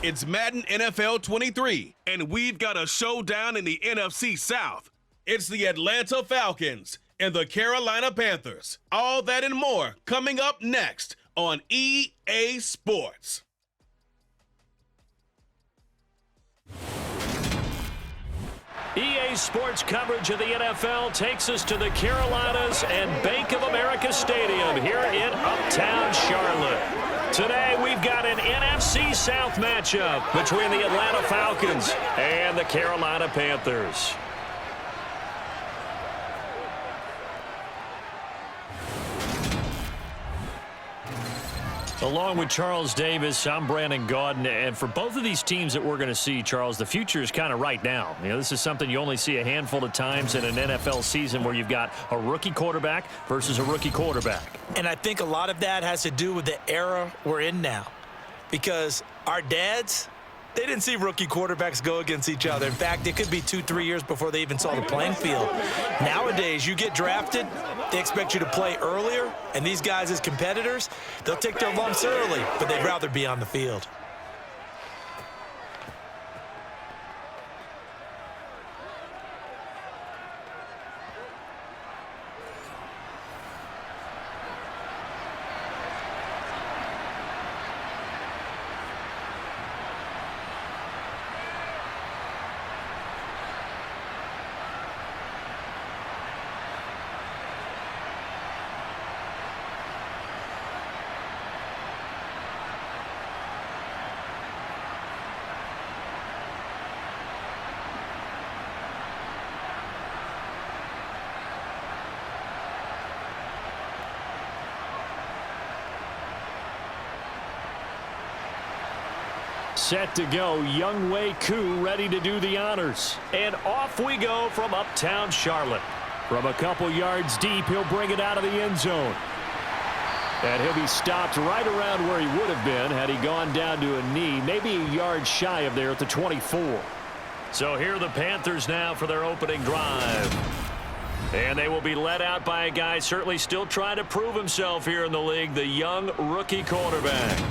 It's Madden NFL 23, and we've got a showdown in the NFC South. It's the Atlanta Falcons and the Carolina Panthers. All that and more coming up next on EA Sports. EA Sports coverage of the NFL takes us to the Carolinas and Bank of America Stadium here in Uptown Charlotte. Today we've got an NFC South matchup between the Atlanta Falcons and the Carolina Panthers. Along with Charles Davis, I'm Brandon Gaudin, and for both of these teams that we're going to see, Charles, the future is kind of right now. You know, this is something you only see a handful of times in an NFL season where you've got a rookie quarterback versus a rookie quarterback. And I think a lot of that has to do with the era we're in now, because our dads, they didn't see rookie quarterbacks go against each other. In fact, it could be 2-3 years before they even saw the playing field. Nowadays, you get drafted, they expect you to play earlier, and these guys as competitors, they'll take their lumps early, but they'd rather be on the field. Set to go, Younghoe Koo ready to do the honors. And off we go from Uptown Charlotte. From a couple yards deep, he'll bring it out of the end zone. And he'll be stopped right around where he would have been had he gone down to a knee, maybe a yard shy of there at the 24. So here are the Panthers now for their opening drive. And they will be led out by a guy certainly still trying to prove himself here in the league, the young rookie quarterback.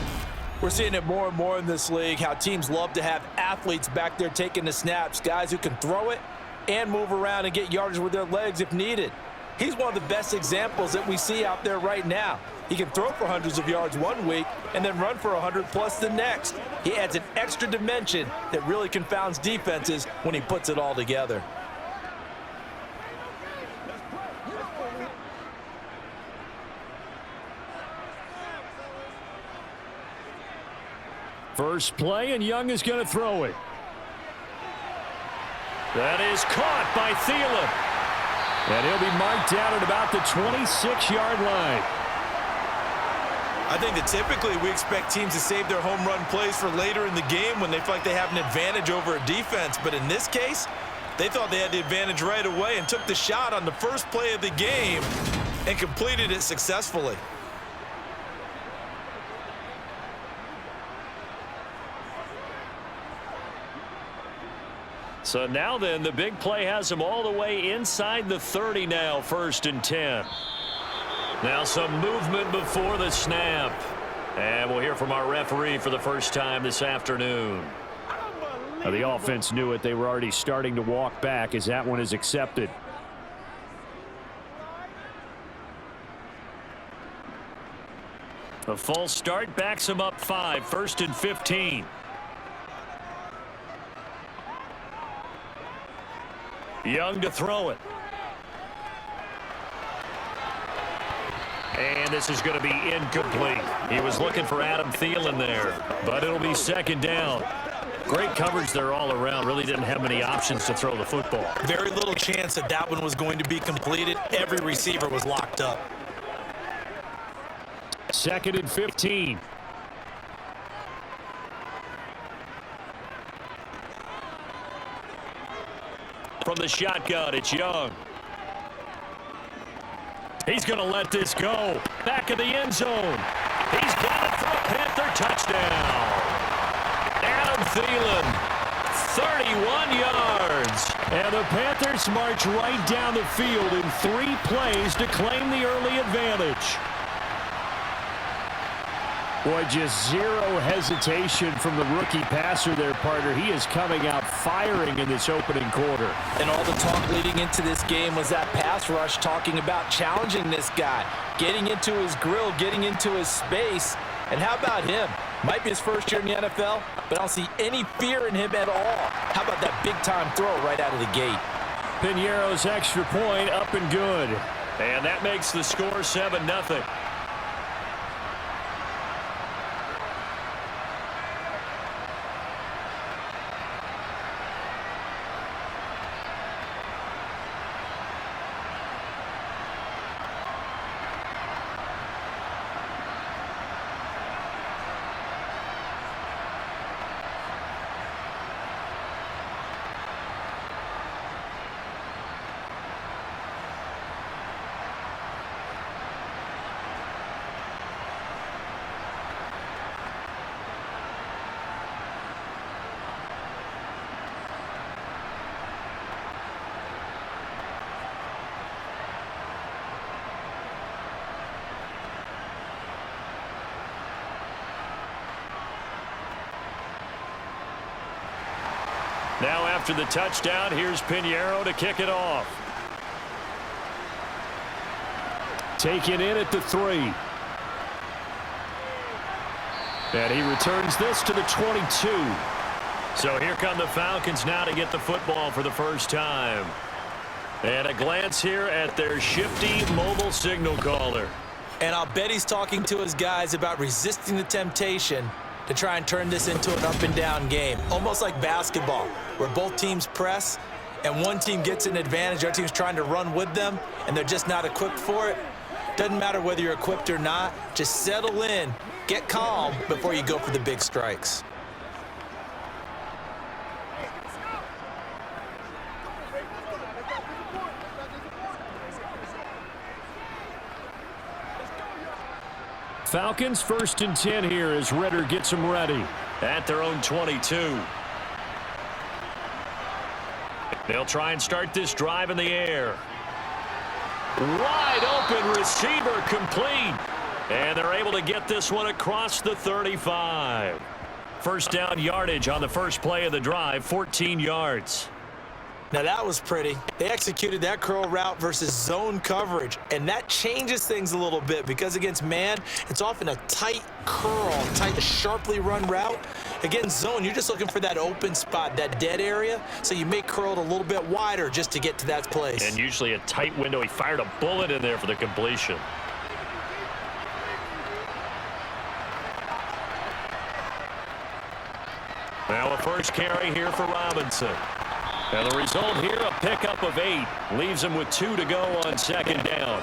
We're seeing it more and more in this league, how teams love to have athletes back there taking the snaps, guys who can throw it and move around and get yardage with their legs if needed. He's one of the best examples that we see out there right now. He can throw for hundreds of yards one week and then run for 100+ the next. He adds an extra dimension that really confounds defenses when he puts it all together. First play, and Young is going to throw it. That is caught by Thielen. And he'll be marked down at about the 26-yard line. I think that typically we expect teams to save their home run plays for later in the game when they feel like they have an advantage over a defense. But in this case, they thought they had the advantage right away and took the shot on the first play of the game and completed it successfully. So now then, the big play has him all the way inside the 30 now, 1st and 10. Now some movement before the snap. And we'll hear from our referee for the first time this afternoon. Now, the offense knew it. They were already starting to walk back as that one is accepted. A false start backs him up 5, 1st and 15. Young to throw it. And this is going to be incomplete. He was looking for Adam Thielen there, but it'll be 2nd down. Great coverage there all around. Really didn't have many options to throw the football. Very little chance that that one was going to be completed. Every receiver was locked up. 2nd and 15. From the shotgun, it's Young. He's going to let this go. Back of the end zone. He's got it for a Panther touchdown. Adam Thielen, 31 yards. And the Panthers march right down the field in 3 plays to claim the early advantage. Boy, just zero hesitation from the rookie passer there, partner. He is coming out firing in this opening quarter. And all the talk leading into this game was that pass rush, talking about challenging this guy, getting into his grill, getting into his space. And how about him? Might be his first year in the NFL, but I don't see any fear in him at all. How about that big-time throw right out of the gate? Piñeiro's extra point up and good. And that makes the score 7-0. Now after the touchdown, here's Piñeiro to kick it off. Taken in at the 3. And he returns this to the 22. So here come the Falcons now to get the football for the first time. And a glance here at their shifty mobile signal caller. And I'll bet he's talking to his guys about resisting the temptation to try and turn this into an up-and-down game. Almost like basketball, where both teams press, and one team gets an advantage, our team's trying to run with them, and they're just not equipped for it. Doesn't matter whether you're equipped or not. Just settle in, get calm before you go for the big strikes. Falcons 1st and 10 here as Ritter gets them ready at their own 22. They'll try and start this drive in the air. Wide open receiver complete. And they're able to get this one across the 35. First down yardage on the first play of the drive, 14 yards. Now that was pretty. They executed that curl route versus zone coverage, and that changes things a little bit because against man, it's often a tight curl, tight, sharply run route. Against zone, you're just looking for that open spot, that dead area, so you make curl it a little bit wider just to get to that place. And usually a tight window. He fired a bullet in there for the completion. Now a first carry here for Robinson. And the result here, a pickup of 8. Leaves him with 2 to go on second down.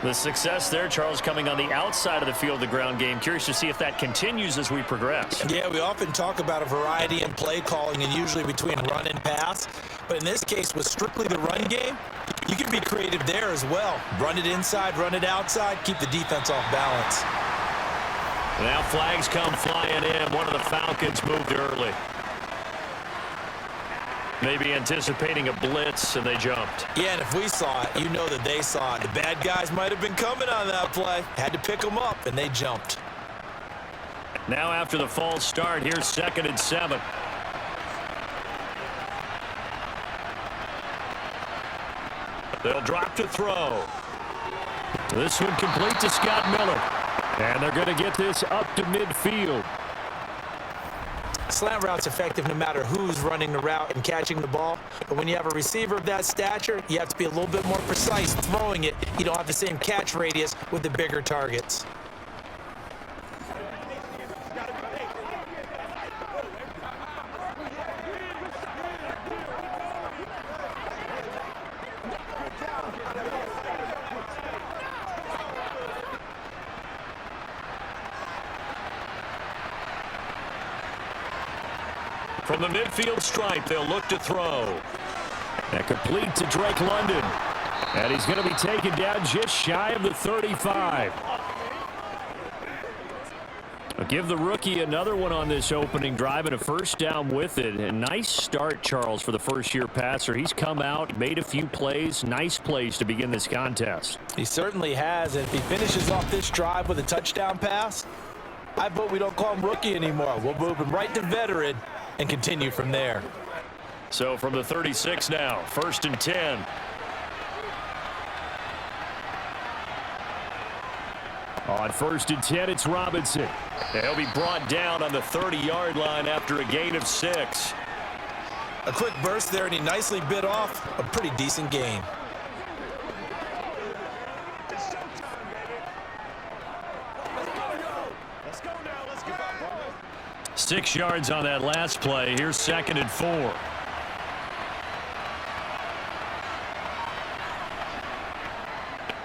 The success there, Charles, coming on the outside of the field, the ground game. Curious to see if that continues as we progress. Yeah, we often talk about a variety in play calling and usually between run and pass. But in this case, with strictly the run game, you can be creative there as well. Run it inside, run it outside, keep the defense off balance. Now flags come flying in. One of the Falcons moved early. Maybe anticipating a blitz, and they jumped. Yeah, and if we saw it, you know that they saw it. The bad guys might have been coming on that play. Had to pick them up, and they jumped. Now after the false start, here's 2nd and 7. They'll drop to throw. This one complete to Scott Miller. And they're going to get this up to midfield. Slant route's effective no matter who's running the route and catching the ball. But when you have a receiver of that stature, you have to be a little bit more precise throwing it. You don't have the same catch radius with the bigger targets. From the midfield stripe, they'll look to throw. And complete to Drake London. And he's going to be taken down just shy of the 35. I'll give the rookie another one on this opening drive and a first down with it. A nice start, Charles, for the first-year passer. He's come out, made a few plays, nice plays to begin this contest. He certainly has, and if he finishes off this drive with a touchdown pass, I vote we don't call him rookie anymore. We'll move him right to veteran and continue from there. So from the 36 now, 1st and 10. On 1st and 10, it's Robinson. He'll be brought down on the 30-yard line after a gain of 6. A quick burst there, and he nicely bit off a pretty decent gain. Let's go now. Let's go. 6 yards on that last play. Here's 2nd and 4.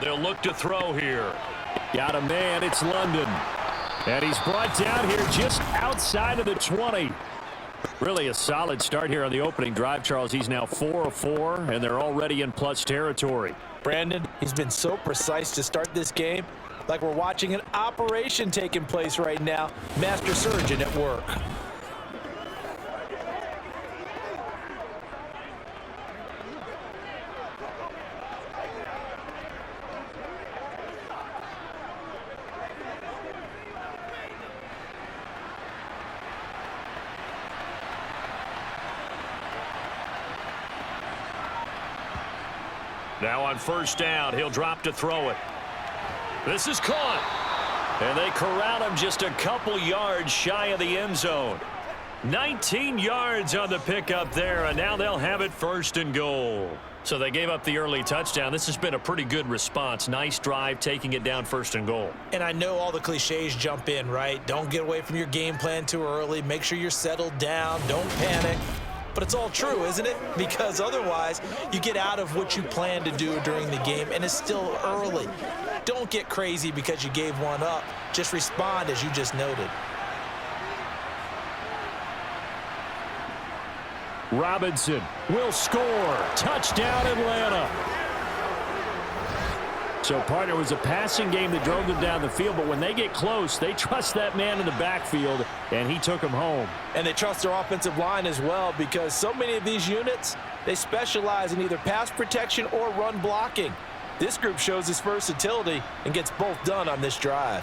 They'll look to throw here. Got a man. It's London. And he's brought down here just outside of the 20. Really a solid start here on the opening drive, Charles. He's now 4 of 4, and they're already in plus territory. Brandon, he's been so precise to start this game, like we're watching an operation taking place right now. Master surgeon at work. Now on 1st down, he'll drop to throw it. This is caught. And they corral him just a couple yards shy of the end zone. 19 yards on the pickup there, and now they'll have it 1st and goal. So they gave up the early touchdown. This has been a pretty good response. Nice drive, taking it down 1st and goal. And I know all the cliches jump in, right? Don't get away from your game plan too early. Make sure you're settled down. Don't panic. But it's all true, isn't it? Because otherwise, you get out of what you plan to do during the game, and it's still early. Don't get crazy because you gave one up. Just respond as you just noted. Robinson will score. Touchdown, Atlanta. So, partner, it was a passing game that drove them down the field, but when they get close, they trust that man in the backfield, and he took them home. And they trust their offensive line as well, because so many of these units, they specialize in either pass protection or run blocking. This group shows its versatility and gets both done on this drive.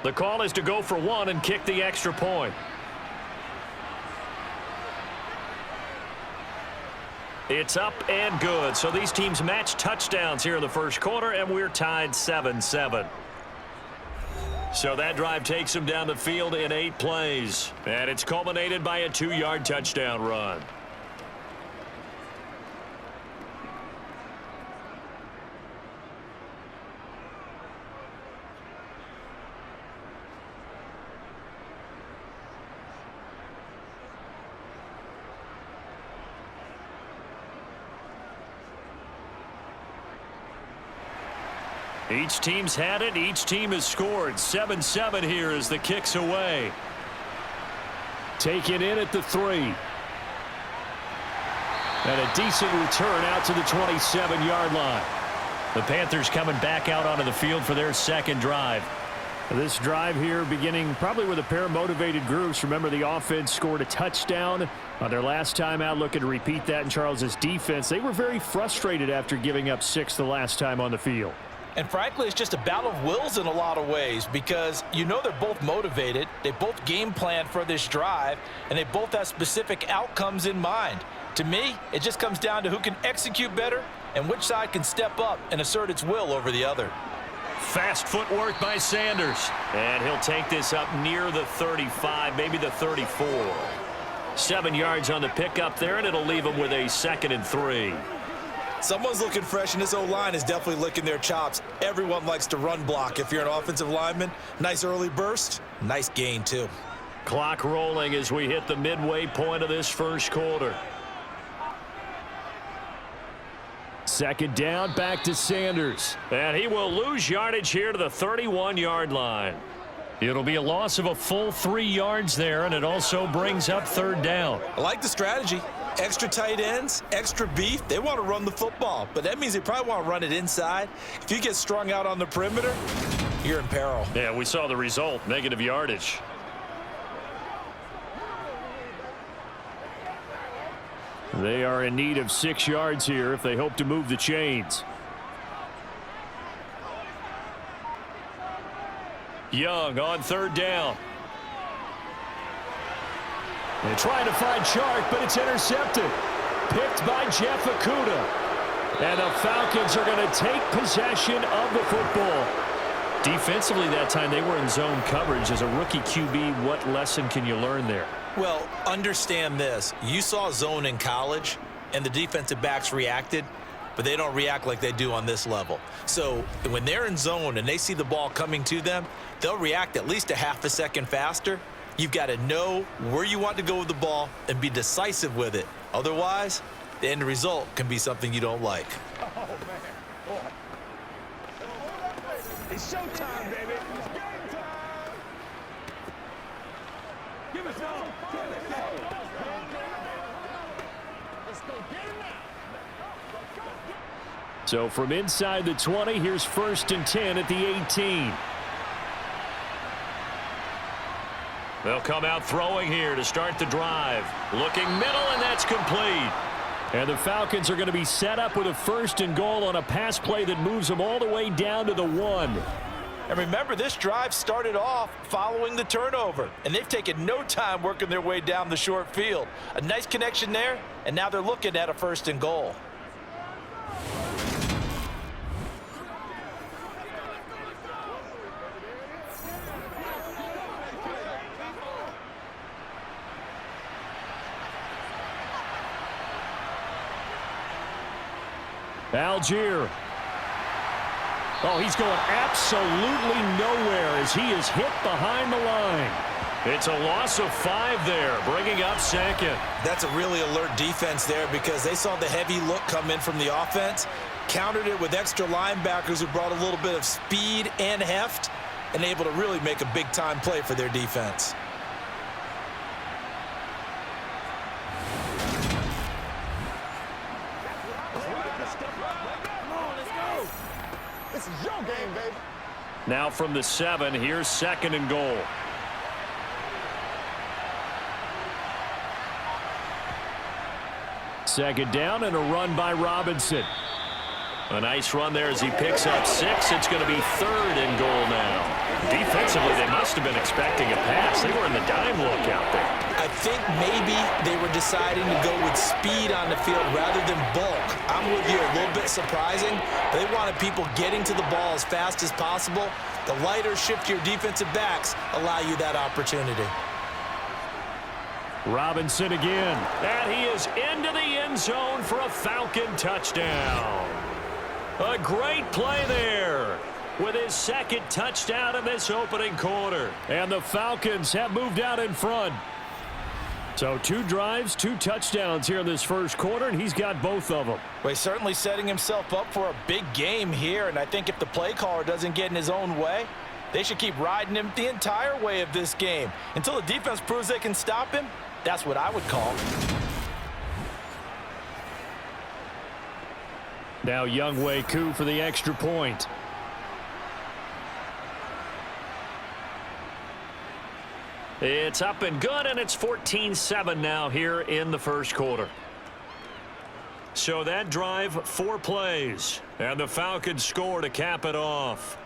The call is to go for 1 and kick the extra point. It's up and good. So these teams match touchdowns here in the 1st quarter, and we're tied 7-7. So that drive takes them down the field in 8 plays. And it's culminated by a 2-yard touchdown run. Each team's had it. Each team has scored. 7-7 here as the kick's away. Taken in at the 3. And a decent return out to the 27-yard line. The Panthers coming back out onto the field for their 2nd drive. This drive here beginning probably with a pair of motivated groups. Remember, the offense scored a touchdown on their last time out, looking to repeat that in Charles's defense. They were very frustrated after giving up 6 the last time on the field. And frankly, it's just a battle of wills in a lot of ways, because you know they're both motivated, they both game plan for this drive, and they both have specific outcomes in mind. To me, it just comes down to who can execute better and which side can step up and assert its will over the other. Fast footwork by Sanders. And he'll take this up near the 35, maybe the 34. 7 yards on the pickup there, and it'll leave him with a 2nd and 3. Someone's looking fresh, and this O-line is definitely licking their chops. Everyone likes to run block if you're an offensive lineman. Nice early burst. Nice gain, too. Clock rolling as we hit the midway point of this 1st quarter. 2nd down, back to Sanders. And he will lose yardage here to the 31-yard line. It'll be a loss of a full 3 yards there, and it also brings up 3rd down. I like the strategy. Extra tight ends, extra beef. They want to run the football, but that means they probably want to run it inside. If you get strung out on the perimeter, you're in peril. Yeah, we saw the result, negative yardage. They are in need of 6 yards here if they hope to move the chains. Young on 3rd down. They're trying to find Chark, but it's intercepted. Picked by Jeff Okudah. And the Falcons are going to take possession of the football. Defensively that time, they were in zone coverage. As a rookie QB, what lesson can you learn there? Well, understand this. You saw zone in college, and the defensive backs reacted, but they don't react like they do on this level. So when they're in zone and they see the ball coming to them, they'll react at least a half a second faster. You've got to know where you want to go with the ball and be decisive with it. Otherwise, the end result can be something you don't like. Oh, man. Oh. It's showtime, baby. It's game time. Give us all. Let's go get it now. So from inside the 20, here's 1st and 10 at the 18. They'll come out throwing here to start the drive. Looking middle, and that's complete. And the Falcons are going to be set up with a 1st and goal on a pass play that moves them all the way down to the 1. And remember, this drive started off following the turnover, and they've taken no time working their way down the short field. A nice connection there, and now they're looking at a 1st and goal. Algier. Oh, he's going absolutely nowhere as he is hit behind the line. It's a loss of 5 there, bringing up 2nd. That's a really alert defense there because they saw the heavy look come in from the offense, countered it with extra linebackers who brought a little bit of speed and heft, and able to really make a big-time play for their defense. This is your game, baby. Now from the 7, here's 2nd and goal. Second down and a run by Robinson. A nice run there as he picks up 6. It's going to be 3rd and goal now. Defensively, they must have been expecting a pass. They were in the dime look out there. I think maybe they were deciding to go with speed on the field rather than bulk. I'm with you, a little bit surprising. They wanted people getting to the ball as fast as possible. The lighter, shiftier defensive backs allow you that opportunity. Robinson again. And he is into the end zone for a Falcon touchdown. A great play there with his 2nd touchdown in this opening quarter. And the Falcons have moved out in front. So 2 drives, 2 touchdowns here in this first quarter, and he's got both of them. Well, he's certainly setting himself up for a big game here, and I think if the play caller doesn't get in his own way, they should keep riding him the entire way of this game. Until the defense proves they can stop him, that's what I would call. Now Younghoe Koo for the extra point. It's up and good, and it's 14-7 now here in the first quarter. So that drive, 4 plays, and the Falcons score to cap it off.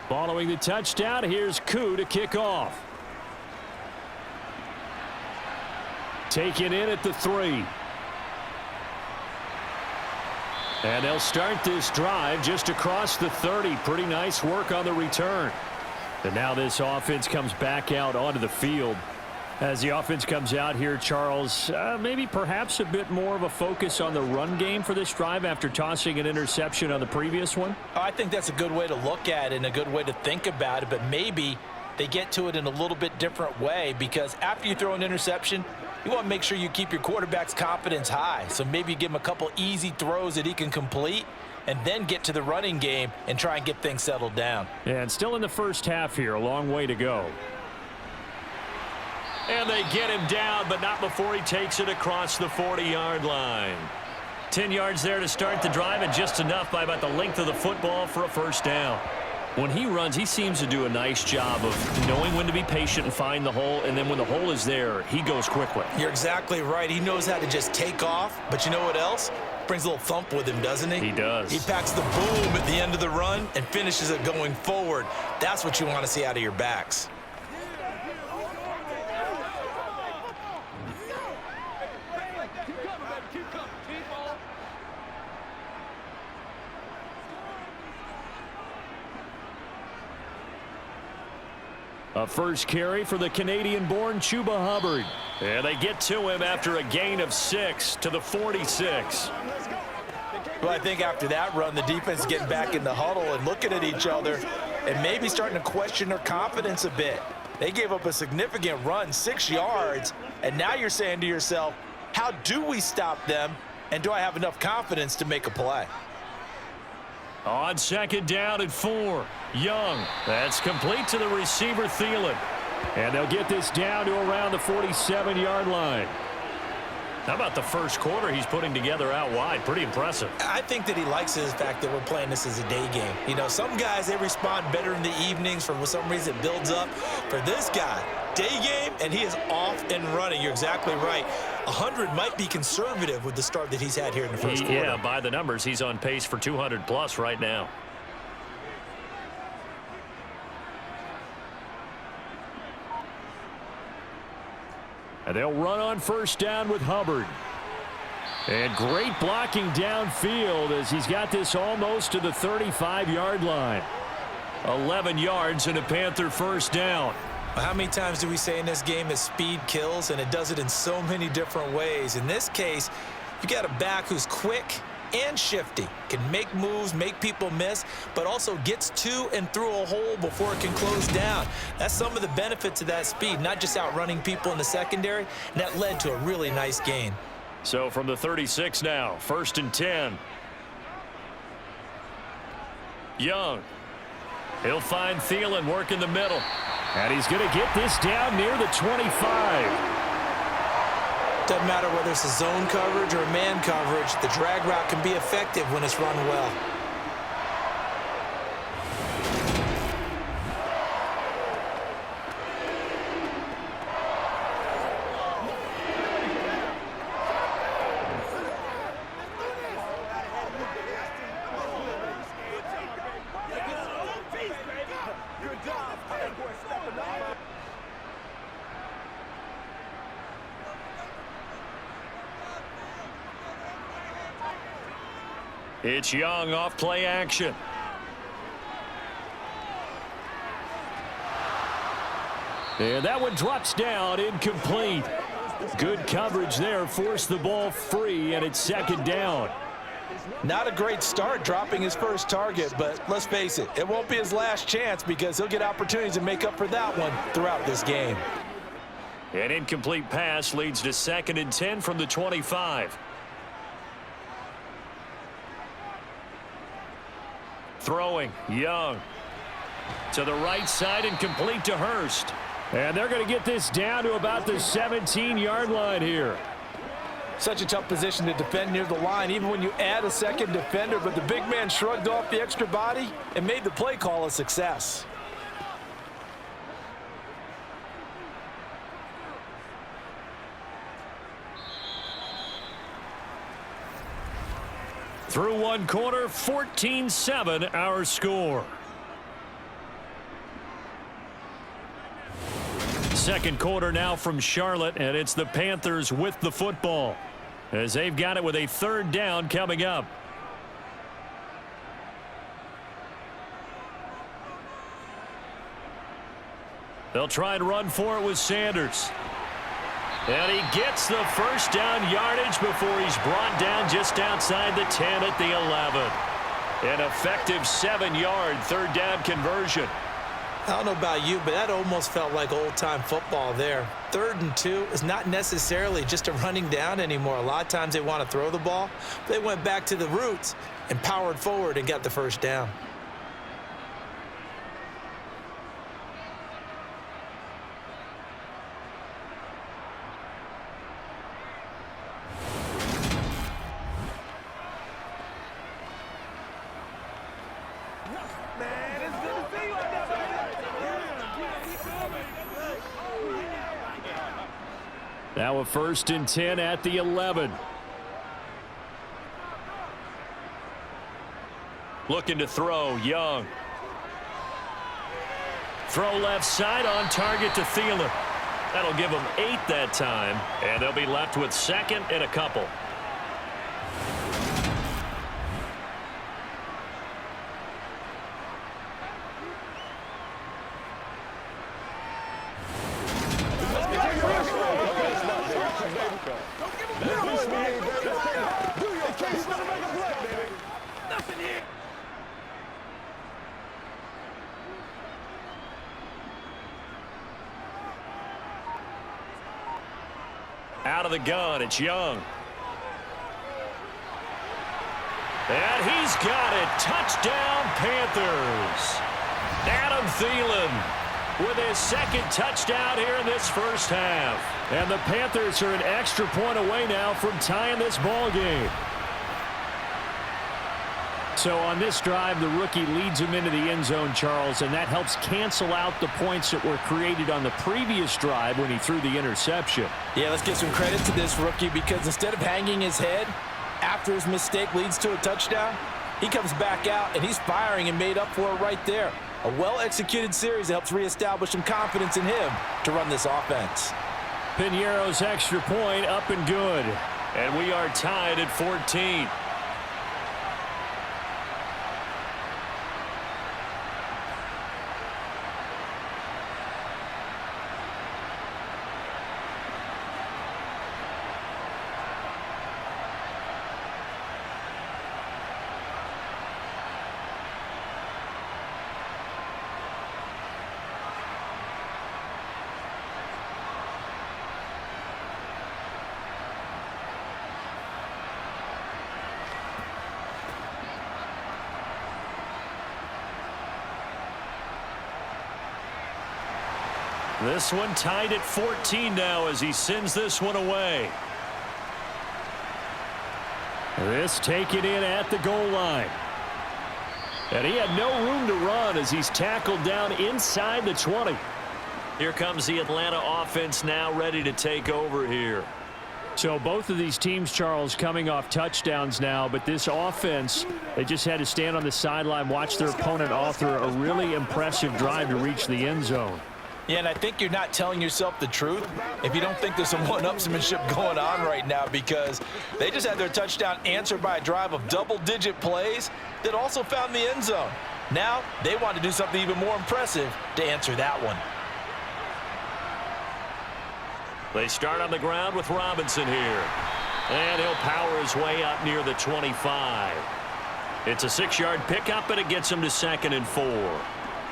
Following the touchdown, here's Koo to kick off. Taken in at the 3. And they'll start this drive just across the 30. Pretty nice work on the return. And now this offense comes back out onto the field. As the offense comes out here, Charles, maybe perhaps a bit more of a focus on the run game for this drive after tossing an interception on the previous one? Oh, I think that's a good way to look at it and a good way to think about it, but maybe they get to it in a little bit different way because after you throw an interception, you want to make sure you keep your quarterback's confidence high. So maybe you give him a couple easy throws that he can complete, and then get to the running game and try and get things settled down. And still in the first half here, a long way to go. And they get him down, but not before he takes it across the 40-yard line. 10 yards there to start the drive, and just enough by about the length of the football for a first down. When he runs, he seems to do a nice job of knowing when to be patient and find the hole, and then when the hole is there, he goes quickly. You're exactly right. He knows how to just take off, but you know what else? Brings a little thump with him, doesn't he? He does. He packs the boom at the end of the run and finishes it going forward. That's what you want to see out of your backs. A first carry for the Canadian-born Chuba Hubbard. And they get to him after a gain of 6 to the 46. Well, I think after that run, the defense is getting back in the huddle and looking at each other and maybe starting to question their confidence a bit. They gave up a significant run, 6 yards, and now you're saying to yourself, how do we stop them, and do I have enough confidence to make a play? On second down at 4, Young. That's complete to the receiver, Thielen. And they'll get this down to around the 47-yard line. How about the first quarter he's putting together out wide? Pretty impressive. I think that he likes the fact that we're playing this as a day game. You know, some guys, they respond better in the evenings. For some reason, it builds up. For this guy, day game, and he is off and running. You're exactly right. 100 might be conservative with the start that he's had here in the first quarter. Yeah, by the numbers, he's on pace for 200+ right now. And they'll run on first down with Hubbard. And great blocking downfield as he's got this almost to the 35-yard line. 11 yards and a Panther first down. How many times do we say in this game that speed kills, and it does it in so many different ways? In this case, you got a back who's quick and shifty, can make moves, make people miss, but also gets to and through a hole before it can close down. That's some of the benefits of that speed, not just outrunning people in the secondary, and that led to a really nice gain. So from the 36 now, 1st and 10. Young. He'll find Thielen working the middle. And he's going to get this down near the 25. Doesn't matter whether it's a zone coverage or a man coverage, the drag route can be effective when it's run well. It's Young off play action. And that one drops down, incomplete. Good coverage there, forced the ball free, and it's second down. Not a great start dropping his first target, but let's face it, it won't be his last chance because he'll get opportunities to make up for that one throughout this game. An incomplete pass leads to 2nd and 10 from the 25. Throwing, Young. To the right side and complete to Hurst. And they're going to get this down to about the 17-yard line here. Such a tough position to defend near the line, even when you add a second defender, but the big man shrugged off the extra body and made the play call a success. Through one quarter, 14-7 our score. Second quarter now from Charlotte, and it's the Panthers with the football as they've got it with a 3rd down coming up. They'll try and run for it with Sanders. And he gets the first down yardage before he's brought down just outside the 10 at the 11. An effective 7-yard 3rd down conversion. I don't know about you, but that almost felt like old-time football there. 3rd and 2 is not necessarily just a running down anymore. A lot of times they want to throw the ball. They went back to the roots. and powered forward and got the first down. Man, it's good to see you out there, baby. Now a 1st and 10 at the 11. Looking to throw, Young. Throw left side on target to Thielen. That'll give them 8 that time, and they'll be left with 2nd and a couple. Out of the gun, it's Young. And he's got it. Touchdown, Panthers. Adam Thielen with his 2nd touchdown here in this first half. And the Panthers are an extra point away now from tying this ball game. So on this drive, the rookie leads him into the end zone, Charles, and that helps cancel out the points that were created on the previous drive when he threw the interception. Yeah, let's give some credit to this rookie because instead of hanging his head after his mistake leads to a touchdown, he comes back out and he's firing and made up for it right there. A well-executed series that helps reestablish some confidence in him to run this offense. Piñeiro's extra point up and good. And we are tied at 14. This one tied at 14 now as he sends this one away. This taken in at the goal line. And he had no room to run as he's tackled down inside the 20. Here comes the Atlanta offense now ready to take over here. So both of these teams, Charles, coming off touchdowns now, but this offense, they just had to stand on the sideline, watch their opponent author a really impressive drive to reach the end zone. Yeah, and I think you're not telling yourself the truth if you don't think there's some one-upsmanship going on right now because they just had their touchdown answered by a drive of double-digit plays that also found the end zone. Now they want to do something even more impressive to answer that one. They start on the ground with Robinson here. And he'll power his way up near the 25. It's a 6-yard pickup, and it gets him to 2nd and 4.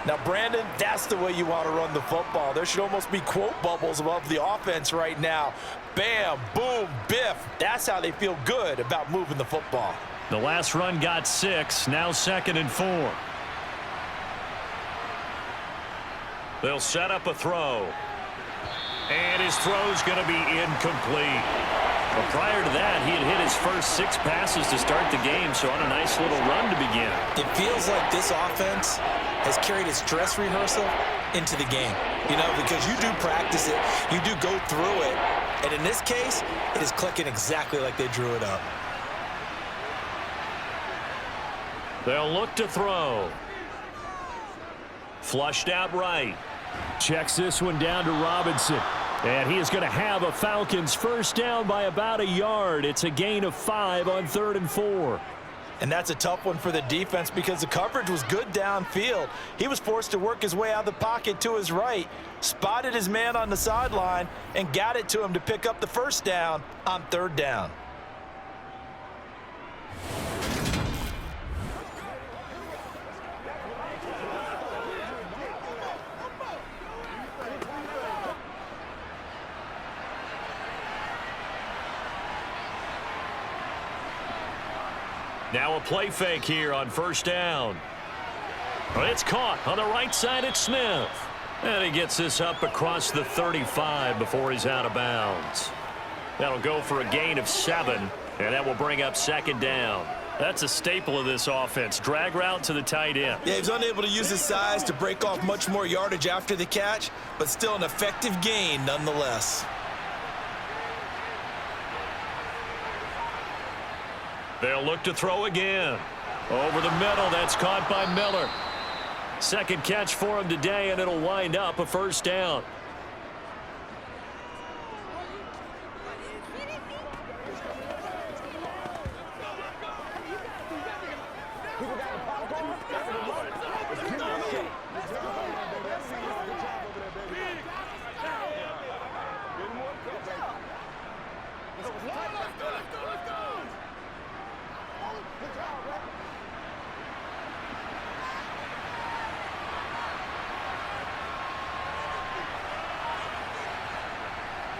Now, Brandon, that's the way you want to run the football. There should almost be quote bubbles above the offense right now. Bam, boom, biff. That's how they feel good about moving the football. The last run got 6, now 2nd and 4. They'll set up a throw. And his throw's going to be incomplete. But prior to that, he had hit his first 6 passes to start the game, so on a nice little run to begin. It feels like this offense has carried its dress rehearsal into the game. You know, because you do practice it, you do go through it, and in this case, it is clicking exactly like they drew it up. They'll look to throw. Flushed out right. Checks this one down to Robinson. And he is going to have a Falcons first down by about a yard. It's a gain of 5 on 3rd and 4. And that's a tough one for the defense because the coverage was good downfield. He was forced to work his way out of the pocket to his right, spotted his man on the sideline, and got it to him to pick up the first down on 3rd down. Now a play fake here on first down. Well, it's caught on the right side at Smith. And he gets this up across the 35 before he's out of bounds. That'll go for a gain of 7, and that will bring up second down. That's a staple of this offense. Drag route to the tight end. Yeah, he's unable to use his size to break off much more yardage after the catch, but still an effective gain nonetheless. They'll look to throw again. Over the middle, that's caught by Miller. Second catch for him today, and it'll wind up a first down.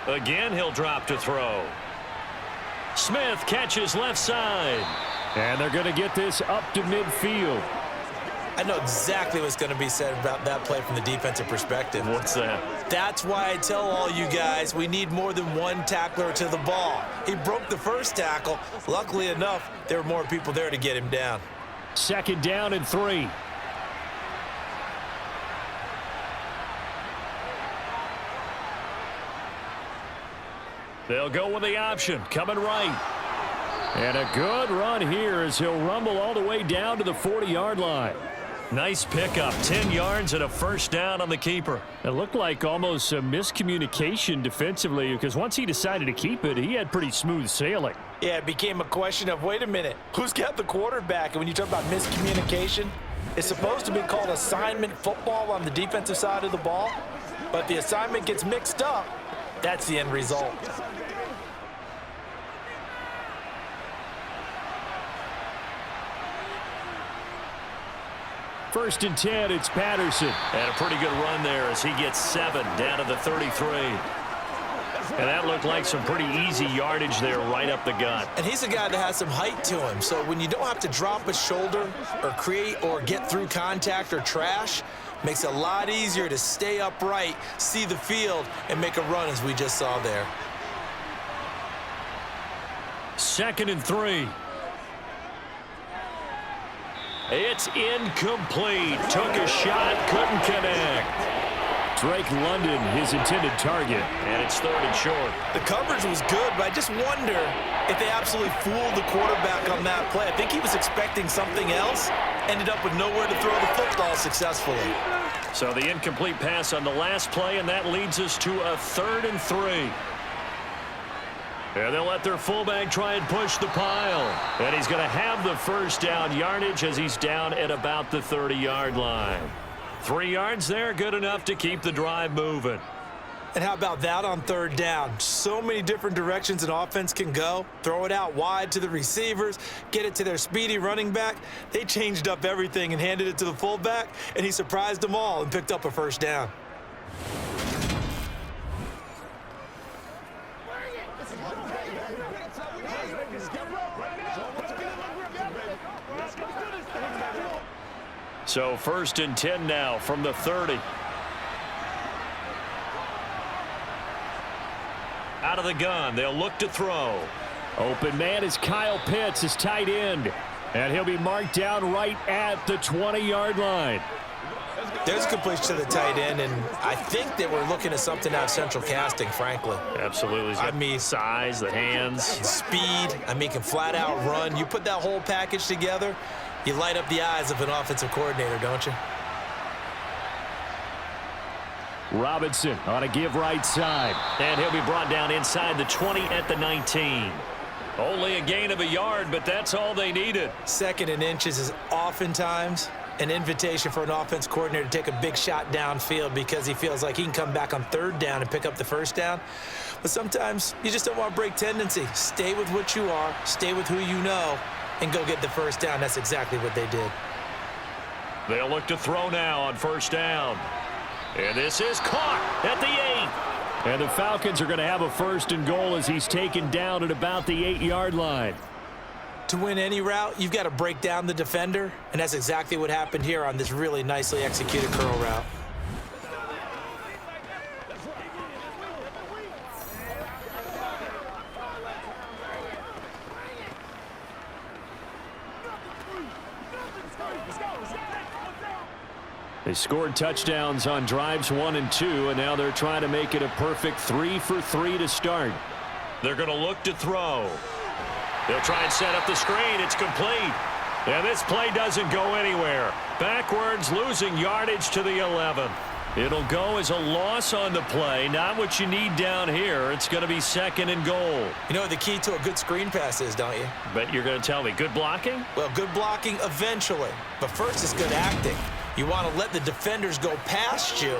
Again, he'll drop to throw. Smith catches left side. And they're going to get this up to midfield. I know exactly what's going to be said about that play from the defensive perspective. What's that? That's why I tell all you guys we need more than one tackler to the ball. He broke the first tackle. Luckily enough, there were more people there to get him down. Second down and 3. They'll go with the option, coming right. And a good run here as he'll rumble all the way down to the 40-yard line. Nice pickup, 10 yards and a first down on the keeper. It looked like almost a miscommunication defensively because once he decided to keep it, he had pretty smooth sailing. Yeah, it became a question of, wait a minute, who's got the quarterback? And when you talk about miscommunication, it's supposed to be called assignment football on the defensive side of the ball. But the assignment gets mixed up. That's the end result. First and 10, it's Patterson. And a pretty good run there as he gets 7 down to the 33. And that looked like some pretty easy yardage there right up the gut. And he's a guy that has some height to him. So when you don't have to drop a shoulder or create or get through contact or trash, makes it a lot easier to stay upright, see the field, and make a run as we just saw there. Second and 3. It's incomplete. Took a shot, couldn't connect. Drake London, his intended target, and it's third and short. The coverage was good, but I just wonder if they absolutely fooled the quarterback on that play. I think he was expecting something else, ended up with nowhere to throw the football successfully. So the incomplete pass on the last play, and that leads us to a third and 3. And they'll let their fullback try and push the pile. And he's going to have the first down yardage as he's down at about the 30-yard line. 3 yards there, good enough to keep the drive moving. And how about that on third down? So many different directions an offense can go. Throw it out wide to the receivers, get it to their speedy running back. They changed up everything and handed it to the fullback, and he surprised them all and picked up a first down. So first and 10 now from the 30. Out of the gun, they'll look to throw. Open man is Kyle Pitts, his tight end. And he'll be marked down right at the 20-yard line. There's a completion to the tight end, and I think that we're looking at something out of central casting, frankly. Absolutely. I mean, size, the hands. Speed. I mean, can flat out run. You put that whole package together, you light up the eyes of an offensive coordinator, don't you? Robinson on a give right side. And he'll be brought down inside the 20 at the 19. Only a gain of a yard, but that's all they needed. Second and inches is oftentimes an invitation for an offense coordinator to take a big shot downfield because he feels like he can come back on third down and pick up the first down. But sometimes you just don't want to break tendency. Stay with what you are, stay with who you know, and go get the first down. That's exactly what they did. They'll look to throw now on first down. And this is caught at the 8. And the Falcons are going to have a first and goal as he's taken down at about the 8-yard line. To win any route, you've got to break down the defender, and that's exactly what happened here on this really nicely executed curl route. They scored touchdowns on drives 1 and 2, and now they're trying to make it a perfect 3 for 3 to start. They're going to look to throw. They'll try and set up the screen. It's complete. And this play doesn't go anywhere. Backwards, losing yardage to the 11. It'll go as a loss on the play. Not what you need down here. It's going to be 2nd and goal. You know what the key to a good screen pass is, don't you? Bet you're going to tell me. Good blocking? Well, good blocking eventually. But first is good acting. You want to let the defenders go past you,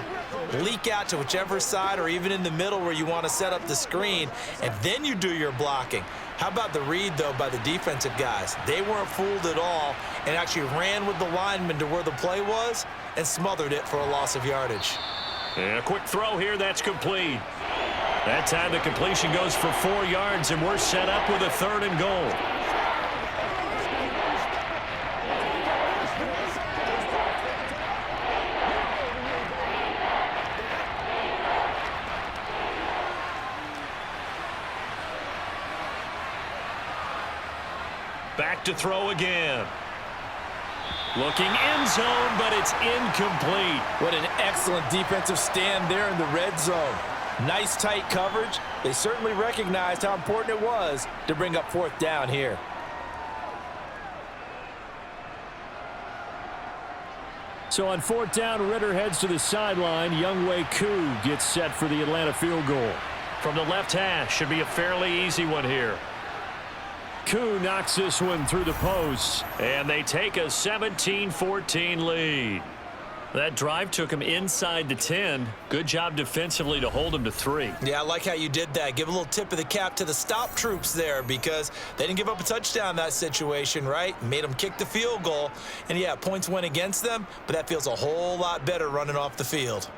leak out to whichever side or even in the middle where you want to set up the screen, and then you do your blocking. How about the read, though, by the defensive guys? They weren't fooled at all and actually ran with the lineman to where the play was and smothered it for a loss of yardage. And a quick throw here, that's complete. That time the completion goes for 4 yards, and we're set up with a 3rd and goal. Back to throw again. Looking end zone, but it's incomplete. What an excellent defensive stand there in the red zone. Nice tight coverage. They certainly recognized how important it was to bring up 4th down here. So on 4th down, Ritter heads to the sideline. Younghoe Koo gets set for the Atlanta field goal. From the left hash, should be a fairly easy one here. Koo knocks this one through the post, and they take a 17-14 lead. That drive took him inside the 10. Good job defensively to hold him to 3. Yeah, I like how you did that. Give a little tip of the cap to the stop troops there because they didn't give up a touchdown in that situation, right? Made them kick the field goal. And, yeah, points went against them, but that feels a whole lot better running off the field.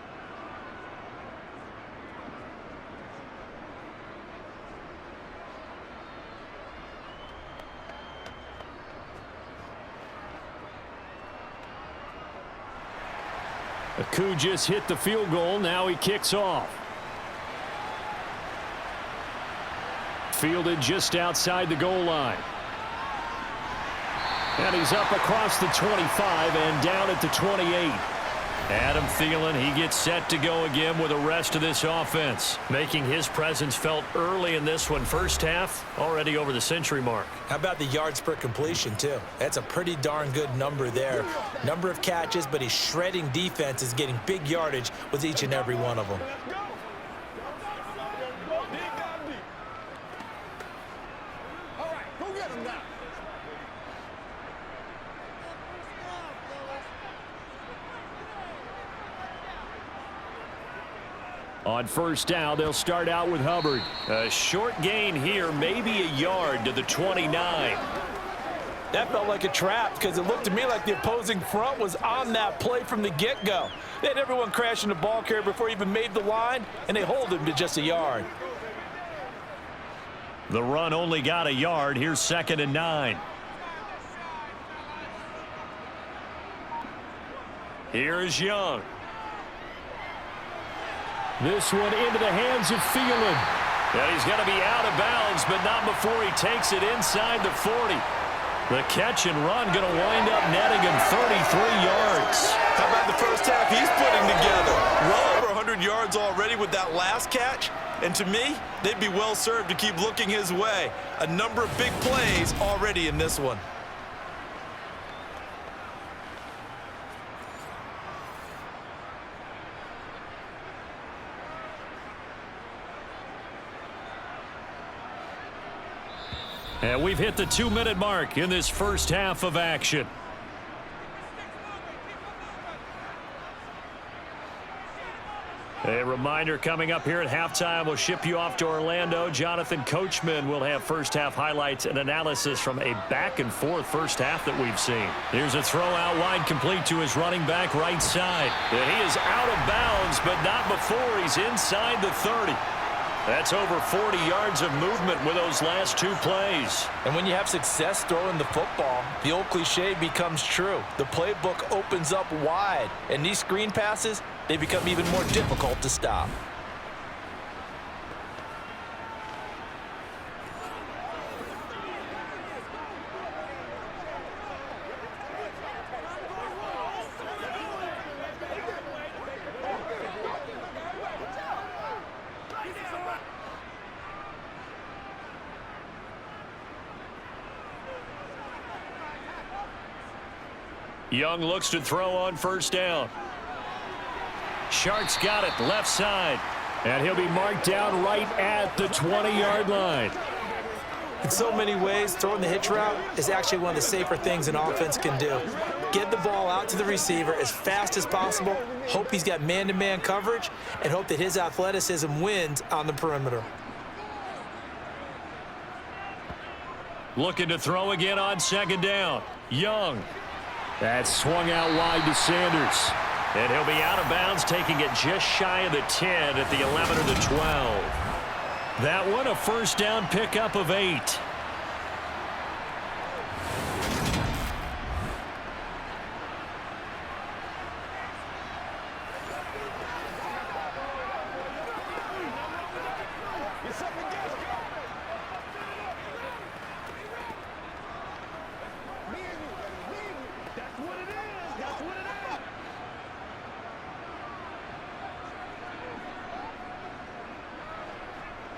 Koo just hit the field goal. Now he kicks off. Fielded just outside the goal line. And he's up across the 25 and down at the 28. Adam Thielen, he gets set to go again with the rest of this offense, making his presence felt early in this one. First half, already over the century mark. How about the yards per completion, too? That's a pretty darn good number there. Number of catches, but he's shredding defense, is getting big yardage with each and every one of them. All right, go get him now. On first down, they'll start out with Hubbard. A short gain here, maybe a yard to the 29. That felt like a trap because it looked to me like the opposing front was on that play from the get-go. They had everyone crashing the ball carrier before he even made the line, and they hold him to just a yard. The run only got a yard. Here's 2nd and 9. Here's Young. This one into the hands of Thielen. And he's going to be out of bounds, but not before he takes it inside the 40. The catch and run going to wind up netting him 33 yards. How about the first half he's putting together? Well over 100 yards already with that last catch. And to me, they'd be well served to keep looking his way. A number of big plays already in this one. And we've hit the 2-minute mark in this first half of action. A reminder coming up here at halftime, we'll ship you off to Orlando. Jonathan Coachman will have first half highlights and analysis from a back-and-forth first half that we've seen. Here's a throw out wide complete to his running back right side. And he is out of bounds, but not before he's inside the 30. That's over 40 yards of movement with those last 2 plays. And when you have success throwing the football, the old cliche becomes true. The playbook opens up wide, and these screen passes, they become even more difficult to stop. Young looks to throw on first down. Shark's got it left side. And he'll be marked down right at the 20-yard line. In so many ways, throwing the hitch route is actually one of the safer things an offense can do. Get the ball out to the receiver as fast as possible, hope he's got man-to-man coverage, and hope that his athleticism wins on the perimeter. Looking to throw again on second down. Young. That's swung out wide to Sanders. And he'll be out of bounds, taking it just shy of the 10 at the 11 or the 12. That one a first down pickup of 8.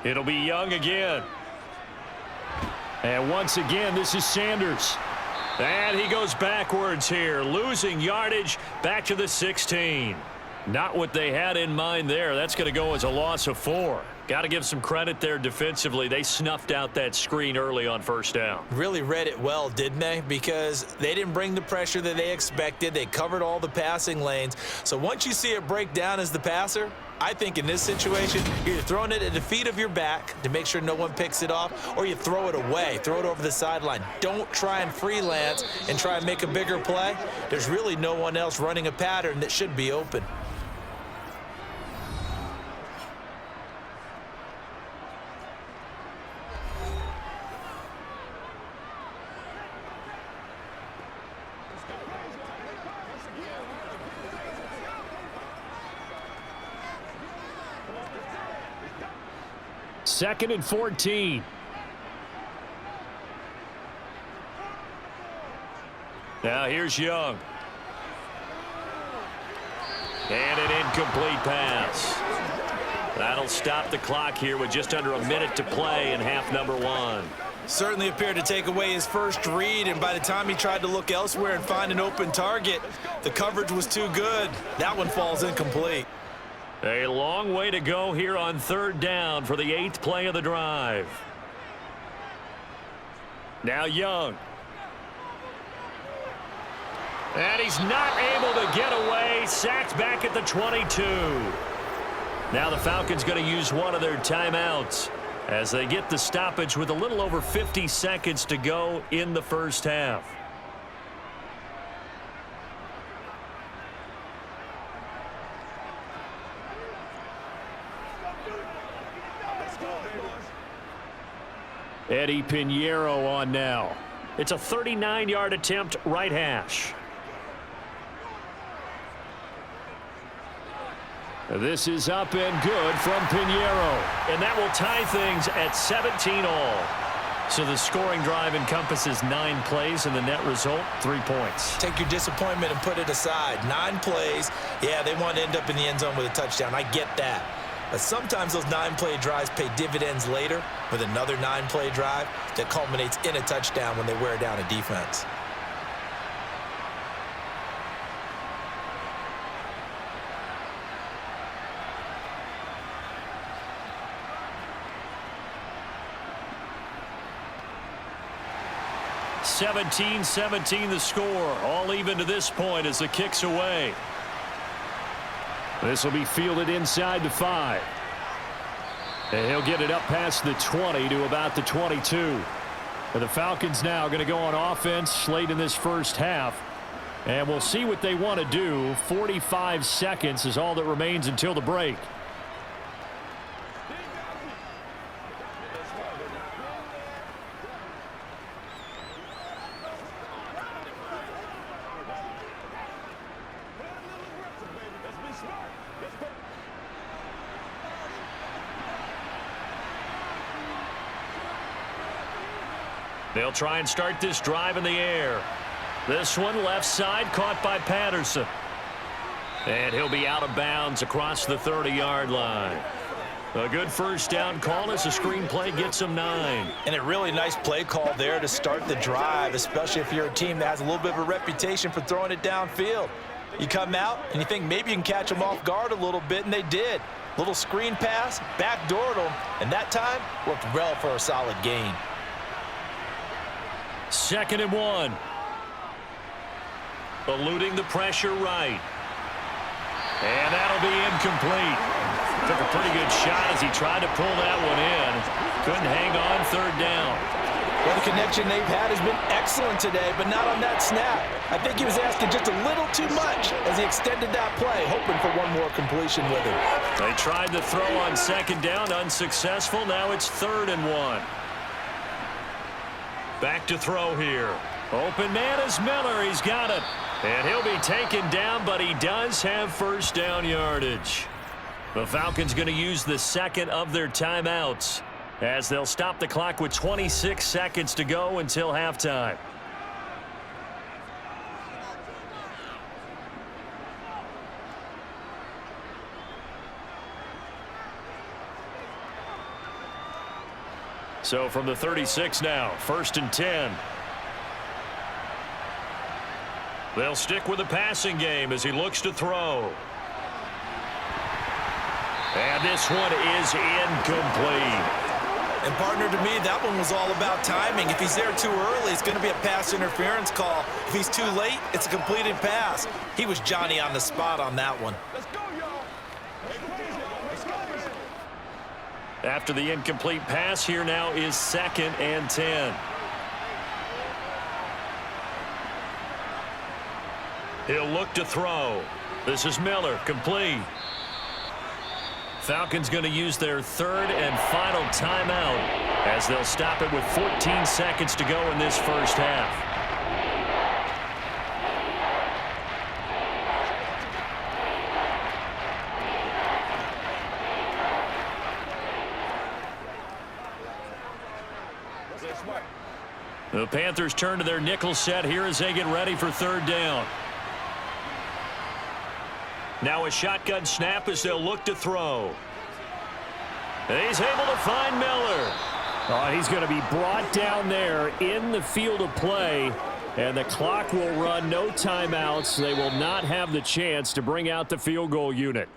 It'll be Young again. And once again, this is Sanders. And he goes backwards here, losing yardage back to the 16. Not what they had in mind there. That's going to go as a loss of 4. Got to give some credit there defensively. They snuffed out that screen early on first down. Really read it well, didn't they? Because they didn't bring the pressure that they expected. They covered all the passing lanes. So once you see it break down as the passer, I think in this situation, you're either throwing it at the feet of your back to make sure no one picks it off, or you throw it away, throw it over the sideline. Don't try and freelance and try and make a bigger play. There's really no one else running a pattern that should be open. Second and 14. Now here's Young. And an incomplete pass. That'll stop the clock here with just under a minute to play in half number 1. Certainly appeared to take away his first read, and by the time he tried to look elsewhere and find an open target, the coverage was too good. That one falls incomplete. A long way to go here on third down for the 8th play of the drive. Now Young. And he's not able to get away. Sacked back at the 22. Now the Falcons going to use one of their timeouts as they get the stoppage with a little over 50 seconds to go in the first half. Eddie Pinheiro on now. It's a 39-yard attempt, right hash. This is up and good from Pinheiro. And that will tie things at 17 all. So the scoring drive encompasses 9 plays, and the net result, 3 points. Take your disappointment and put it aside. 9 plays. Yeah, they want to end up in the end zone with a touchdown. I get that. But sometimes those 9-play drives pay dividends later with another 9-play drive that culminates in a touchdown when they wear down a defense. (17-17) the score. All even to this point as the kick's away. This will be fielded inside the 5. And he'll get it up past the 20 to about the 22. And the Falcons now going to go on offense late in this first half. And we'll see what they want to do. 45 seconds is all that remains until the break. They'll try and start this drive in the air. This one left side caught by Patterson. And he'll be out of bounds across the 30-yard line. A good first down call as the screenplay gets him 9. And a really nice play call there to start the drive, especially if you're a team that has a little bit of a reputation for throwing it downfield. You come out and you think maybe you can catch them off guard a little bit, and they did. Little screen pass, backdoored them, and that time worked well for a solid gain. 2nd and 1. Eluding the pressure right. And that'll be incomplete. Took a pretty good shot as he tried to pull that one in. Couldn't hang on 3rd down. Well, the connection they've had has been excellent today, but not on that snap. I think he was asking just a little too much as he extended that play, hoping for one more completion with him. They tried to throw on 2nd down, unsuccessful. Now it's 3rd and 1. Back to throw here. Open man is Miller. He's got it. And he'll be taken down, but he does have first down yardage. The Falcons going to use the 2nd of their timeouts as they'll stop the clock with 26 seconds to go until halftime. So from the 36 now, 1st and 10. They'll stick with the passing game as he looks to throw. And this one is incomplete. And partner, to me, that one was all about timing. If he's there too early, it's going to be a pass interference call. If he's too late, it's a completed pass. He was Johnny on the spot on that one. Let's go, y'all. Let's go. After the incomplete pass, here now is 2nd and 10. He'll look to throw. This is Miller, complete. Falcons going to use their 3rd and final timeout as they'll stop it with 14 seconds to go in this first half. The Panthers turn to their nickel set here as they get ready for 3rd down. Now a shotgun snap as they'll look to throw. He's able to find Miller. Oh, he's going to be brought down there in the field of play, and the clock will run, no timeouts. They will not have the chance to bring out the field goal unit.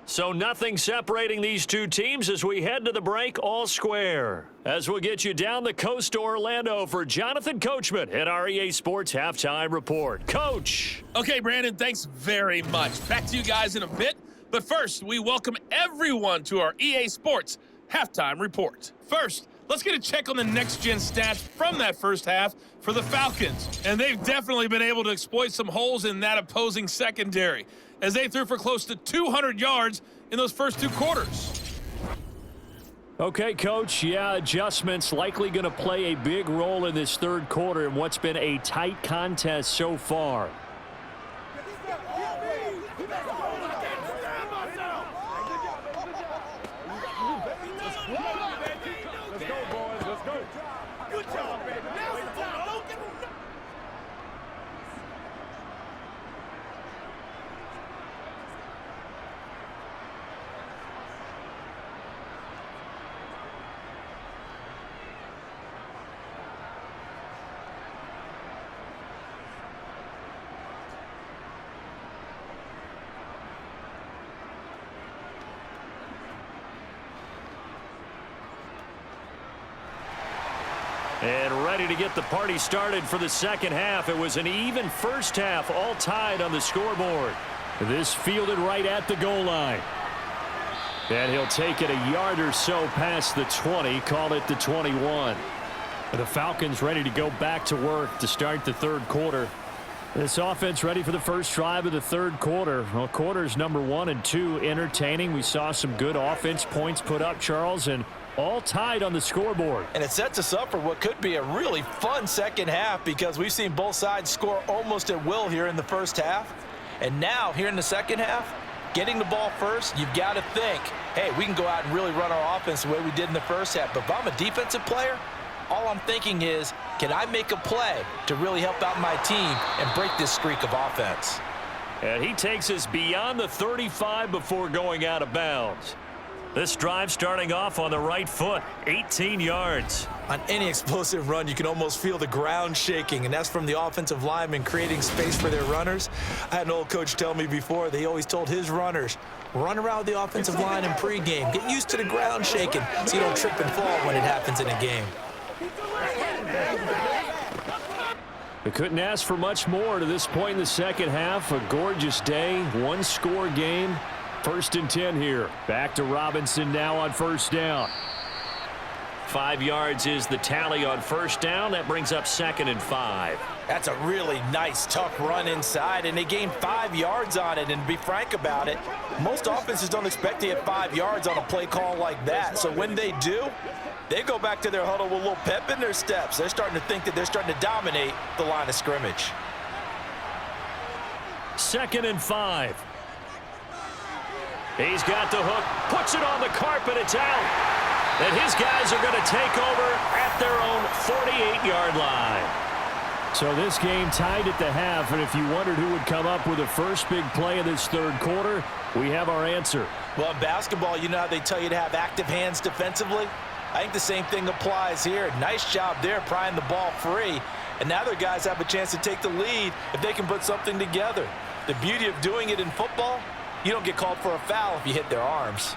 So nothing separating these two teams as we head to the break, all square. As we'll get you down the coast to Orlando for Jonathan Coachman at our EA Sports Halftime Report. Coach. Okay, Brandon, thanks very much. Back to you guys in a bit. But first, we welcome everyone to our EA Sports Halftime Report. First, let's get a check on the next-gen stats from that first half for the Falcons. And they've definitely been able to exploit some holes in that opposing secondary, as they threw for close to 200 yards in those first 2 quarters. Okay, Coach, yeah, adjustments likely going to play a big role in this 3rd quarter in what's been a tight contest so far. Let's go, boys. Let's go. Good job, baby. Now's the time. Don't get him. And ready to get the party started for the 2nd half. It was an even first half, all tied on the scoreboard. This fielded right at the goal line. And he'll take it a yard or so past the 20, call it the 21. The Falcons ready to go back to work to start the 3rd quarter. This offense ready for the first drive of the 3rd quarter. Well, quarters number 1 and 2 entertaining. We saw some good offense points put up, Charles, and all tied on the scoreboard. And it sets us up for what could be a really fun 2nd half, because we've seen both sides score almost at will here in the first half. And now, here in the 2nd half, getting the ball first, you've got to think, hey, we can go out and really run our offense the way we did in the first half. But if I'm a defensive player, all I'm thinking is, Can I make a play to really help out my team and break this streak of offense? And he takes us beyond the 35 before going out of bounds. This drive starting off on the right foot, 18 yards. On any explosive run, you can almost feel the ground shaking, and that's from the offensive linemen creating space for their runners. I had an old coach tell me before, they always told his runners, run around the offensive line in pregame. Get used to the ground shaking so you don't trip and fall when it happens in a game. We couldn't ask for much more to this point in the second half. A gorgeous day, one-score game. 1st and 10 here. Back to Robinson now on first down. 5 yards is the tally on first down. That brings up 2nd and 5. That's a really nice, tough run inside, and they gained 5 yards on it. And to be frank about it, most offenses don't expect to get 5 yards on a play call like that. So when they do, they go back to their huddle with a little pep in their steps. They're starting to think that they're starting to dominate the line of scrimmage. 2nd and 5. He's got the hook, puts it on the carpet, it's out. And his guys are going to take over at their own 48-yard line. So this game tied at the half, and if you wondered who would come up with the first big play of this third quarter, we have our answer. Well, in basketball, you know how they tell you to have active hands defensively? I think the same thing applies here. Nice job there prying the ball free. And now their guys have a chance to take the lead if they can put something together. The beauty of doing it in football, you don't get called for a foul if you hit their arms.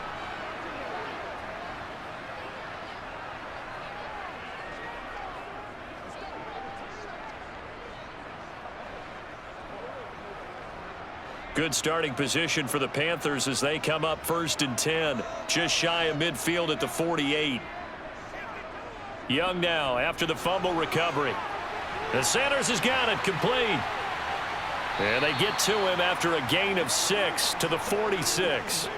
Good starting position for the Panthers as they come up 1st and 10. Just shy of midfield at the 48. Young now after the fumble recovery. The Sanders has got it complete. And they get to him after a gain of 6 to the 46.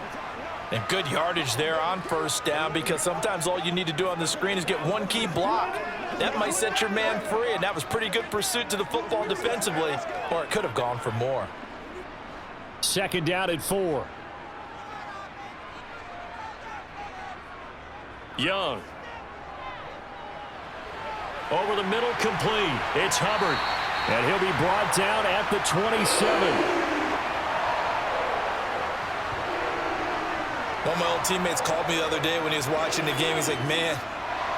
And good yardage there on first down, because sometimes all you need to do on the screen is get one key block. That might set your man free, and that was pretty good pursuit to the football defensively, or it could have gone for more. 2nd down at 4. Young. Over the middle, complete. It's Hubbard. And he'll be brought down at the 27. One of my old teammates called me the other day when he was watching the game. He's like, man,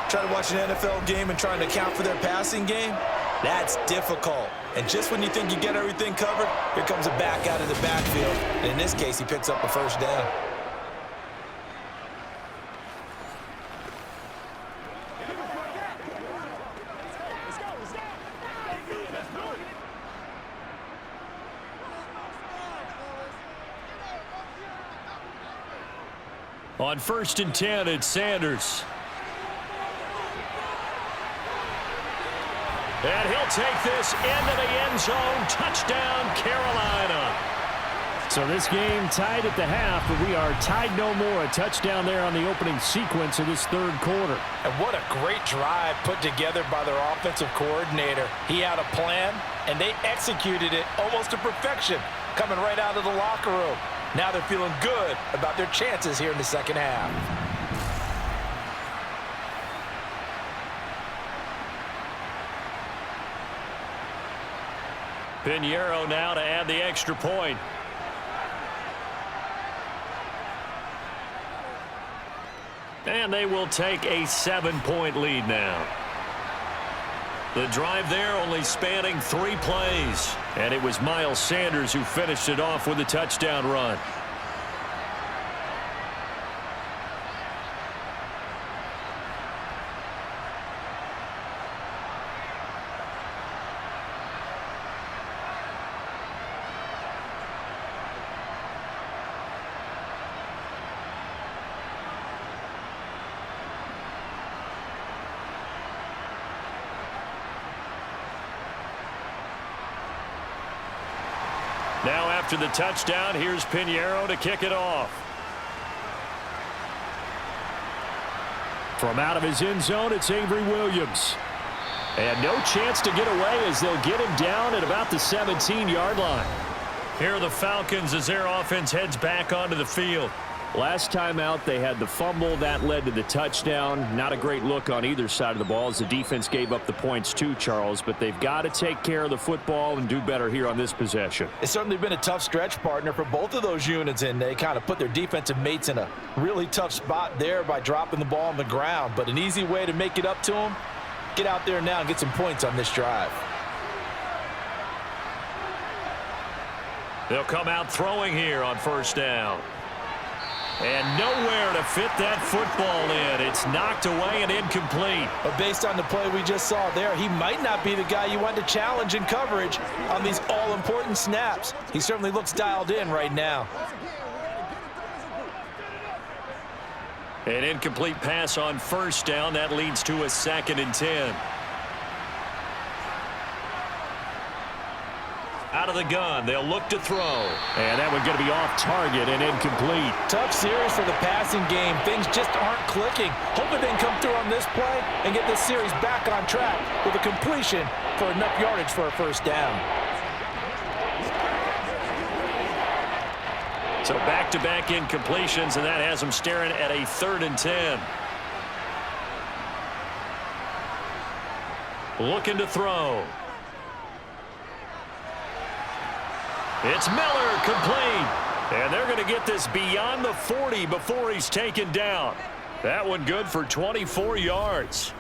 trying to watch an NFL game and trying to account for their passing game, that's difficult. And just when you think you get everything covered, here comes a back out of the backfield. And in this case, he picks up a first down. On 1st and 10, it's Sanders. And he'll take this into the end zone. Touchdown, Carolina. So this game tied at the half, but we are tied no more. A touchdown there on the opening sequence of this third quarter. And what a great drive put together by their offensive coordinator. He had a plan, and they executed it almost to perfection, coming right out of the locker room. Now they're feeling good about their chances here in the second half. Pinheiro now to add the extra point. And they will take a 7-point lead now. The drive there only spanning 3 plays. And it was Miles Sanders who finished it off with a touchdown run. Now after the touchdown, here's Pinheiro to kick it off. From out of his end zone, it's Avery Williams. And no chance to get away as they'll get him down at about the 17-yard line. Here are the Falcons as their offense heads back onto the field. Last time out, they had the fumble. That led to the touchdown. Not a great look on either side of the ball as the defense gave up the points too, Charles. But they've got to take care of the football and do better here on this possession. It's certainly been a tough stretch, partner, for both of those units, and they kind of put their defensive mates in a really tough spot there by dropping the ball on the ground. But an easy way to make it up to them, get out there now and get some points on this drive. They'll come out throwing here on first down. And nowhere to fit that football in. It's knocked away and incomplete. But based on the play we just saw there, he might not be the guy you want to challenge in coverage on these all-important snaps. He certainly looks dialed in right now. An incomplete pass on first down. That leads to a 2nd and 10. Out of the gun, they'll look to throw. And that one's going to be off target and incomplete. Tough series for the passing game. Things just aren't clicking. Hoping they can come through on this play and get this series back on track with a completion for enough yardage for a first down. So back-to-back incompletions, and that has them staring at a 3rd and 10. Looking to throw. It's Miller, complete. And they're going to get this beyond the 40 before he's taken down. That one good for 24 yards.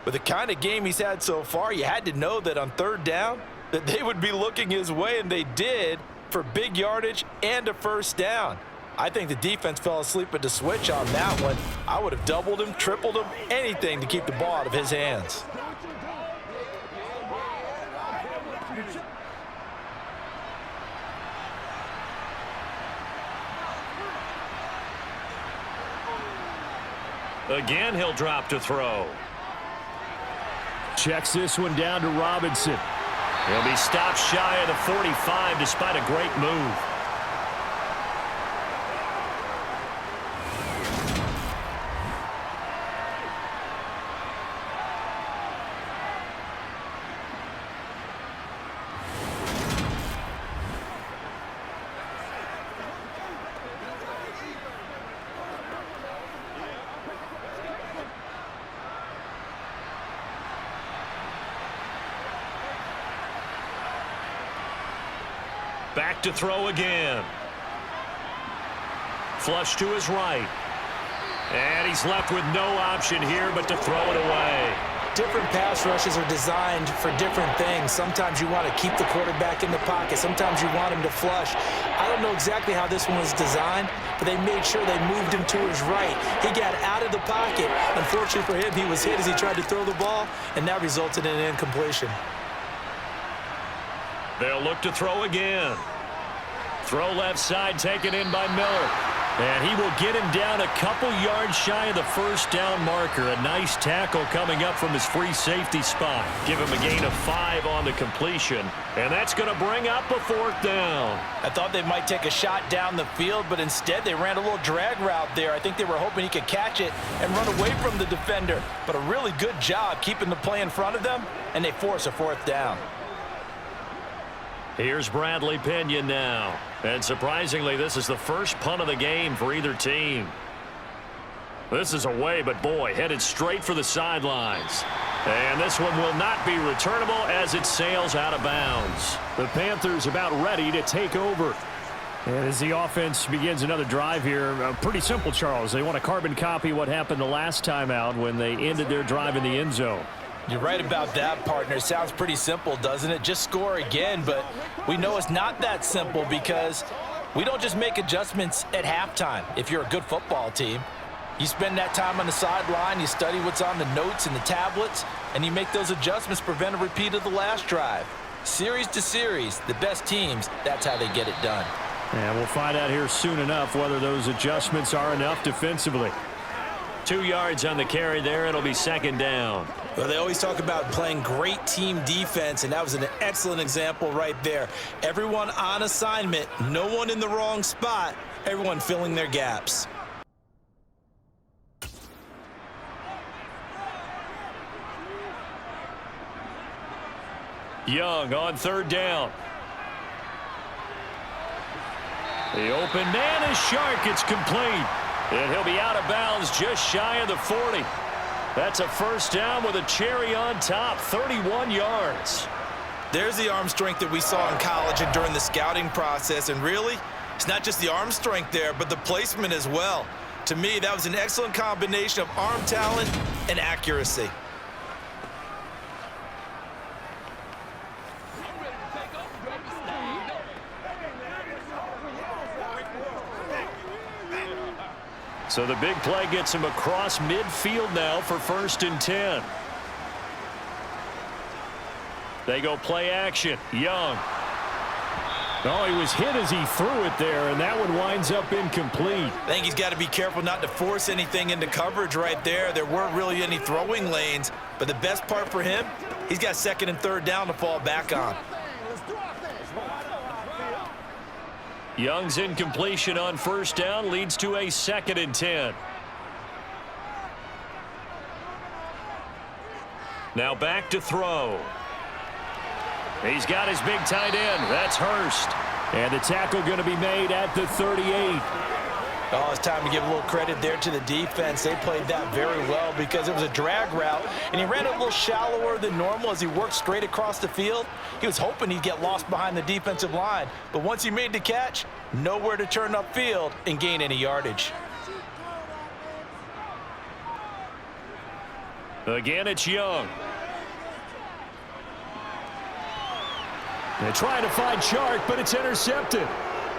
With the kind of game he's had so far, you had to know that on 3rd down that they would be looking his way, and they did, for big yardage and a first down. I think the defense fell asleep at the switch on that one. I would have doubled him, tripled him, anything to keep the ball out of his hands. Again, he'll drop to throw. Checks this one down to Robinson. He'll be stopped shy of the 45 despite a great move. Back to throw again. Flush to his right. And he's left with no option here but to throw it away. Different pass rushes are designed for different things. Sometimes you want to keep the quarterback in the pocket. Sometimes you want him to flush. I don't know exactly how this one was designed, but they made sure they moved him to his right. He got out of the pocket. Unfortunately for him, he was hit as he tried to throw the ball, and that resulted in an incompletion. They'll look to throw again. Throw left side taken in by Miller. And he will get him down a couple yards shy of the first down marker. A nice tackle coming up from his free safety spot. Give him a gain of 5 on the completion. And that's going to bring up a 4th down. I thought they might take a shot down the field, but instead they ran a little drag route there. I think they were hoping he could catch it and run away from the defender. But a really good job keeping the play in front of them, and they force a 4th down. Here's Bradley Pinion now. And surprisingly, this is the first punt of the game for either team. This is away, but boy, headed straight for the sidelines. And this one will not be returnable as it sails out of bounds. The Panthers about ready to take over. And as the offense begins another drive here, pretty simple, Charles. They want to carbon copy what happened the last time out when they ended their drive in the end zone. You're right about that, partner. Sounds pretty simple, doesn't it? Just score again, but we know it's not that simple because we don't just make adjustments at halftime if you're a good football team. You spend that time on the sideline, you study what's on the notes and the tablets, and you make those adjustments to prevent a repeat of the last drive. Series to series, the best teams, that's how they get it done. And we'll find out here soon enough whether those adjustments are enough defensively. 2 yards on the carry there. It'll be 2nd down. Well, they always talk about playing great team defense, and that was an excellent example right there. Everyone on assignment, no one in the wrong spot, everyone filling their gaps. Young on 3rd down. The open man is Shark. It's complete. And he'll be out of bounds just shy of the 40. That's a first down with a cherry on top, 31 yards. There's the arm strength that we saw in college and during the scouting process. And really, it's not just the arm strength there, but the placement as well. To me, that was an excellent combination of arm talent and accuracy. So the big play gets him across midfield now for 1st and 10. They go play action. Young. Oh, he was hit as he threw it there, and that one winds up incomplete. I think he's got to be careful not to force anything into coverage right there. There weren't really any throwing lanes, but the best part for him, he's got 2nd and 3rd down to fall back on. Young's incompletion on 1st down leads to a 2nd and 10. Now back to throw. He's got his big tight end. That's Hurst. And the tackle going to be made at the 38. Oh, it's time to give a little credit there to the defense. They played that very well because it was a drag route, and he ran a little shallower than normal as he worked straight across the field. He was hoping he'd get lost behind the defensive line, but once he made the catch, nowhere to turn upfield and gain any yardage. Again, it's Young. They're trying to find Shark, but it's intercepted.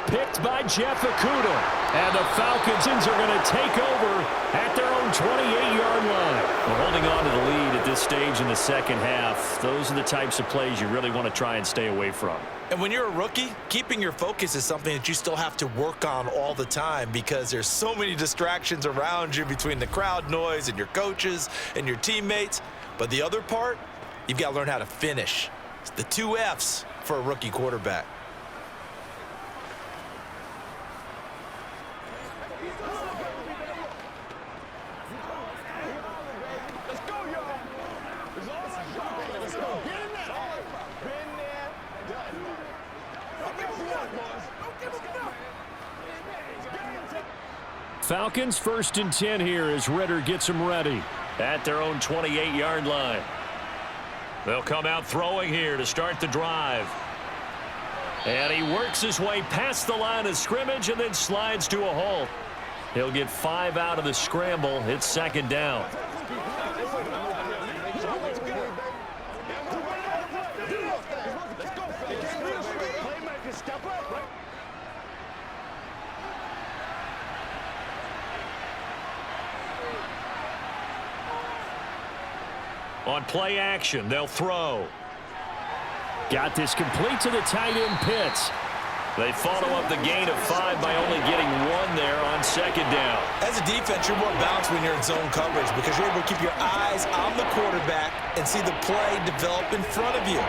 Picked by Jeff Okudah. And the Falcons are going to take over at their own 28-yard line. Well, holding on to the lead at this stage in the second half, those are the types of plays you really want to try and stay away from. And when you're a rookie, keeping your focus is something that you still have to work on all the time because there's so many distractions around you between the crowd noise and your coaches and your teammates. But the other part, you've got to learn how to finish. It's the 2 F's for a rookie quarterback. Falcons 1st and 10 here as Ritter gets them ready at their own 28-yard line. They'll come out throwing here to start the drive. And he works his way past the line of scrimmage and then slides to a halt. He'll get 5 out of the scramble. It's 2nd down. On play action, they'll throw. Got this complete to the tight end Pitts. They follow up the gain of 5 by only getting 1 there on 2nd down. As a defense, you're more balanced when you're in zone coverage because you're able to keep your eyes on the quarterback and see the play develop in front of you.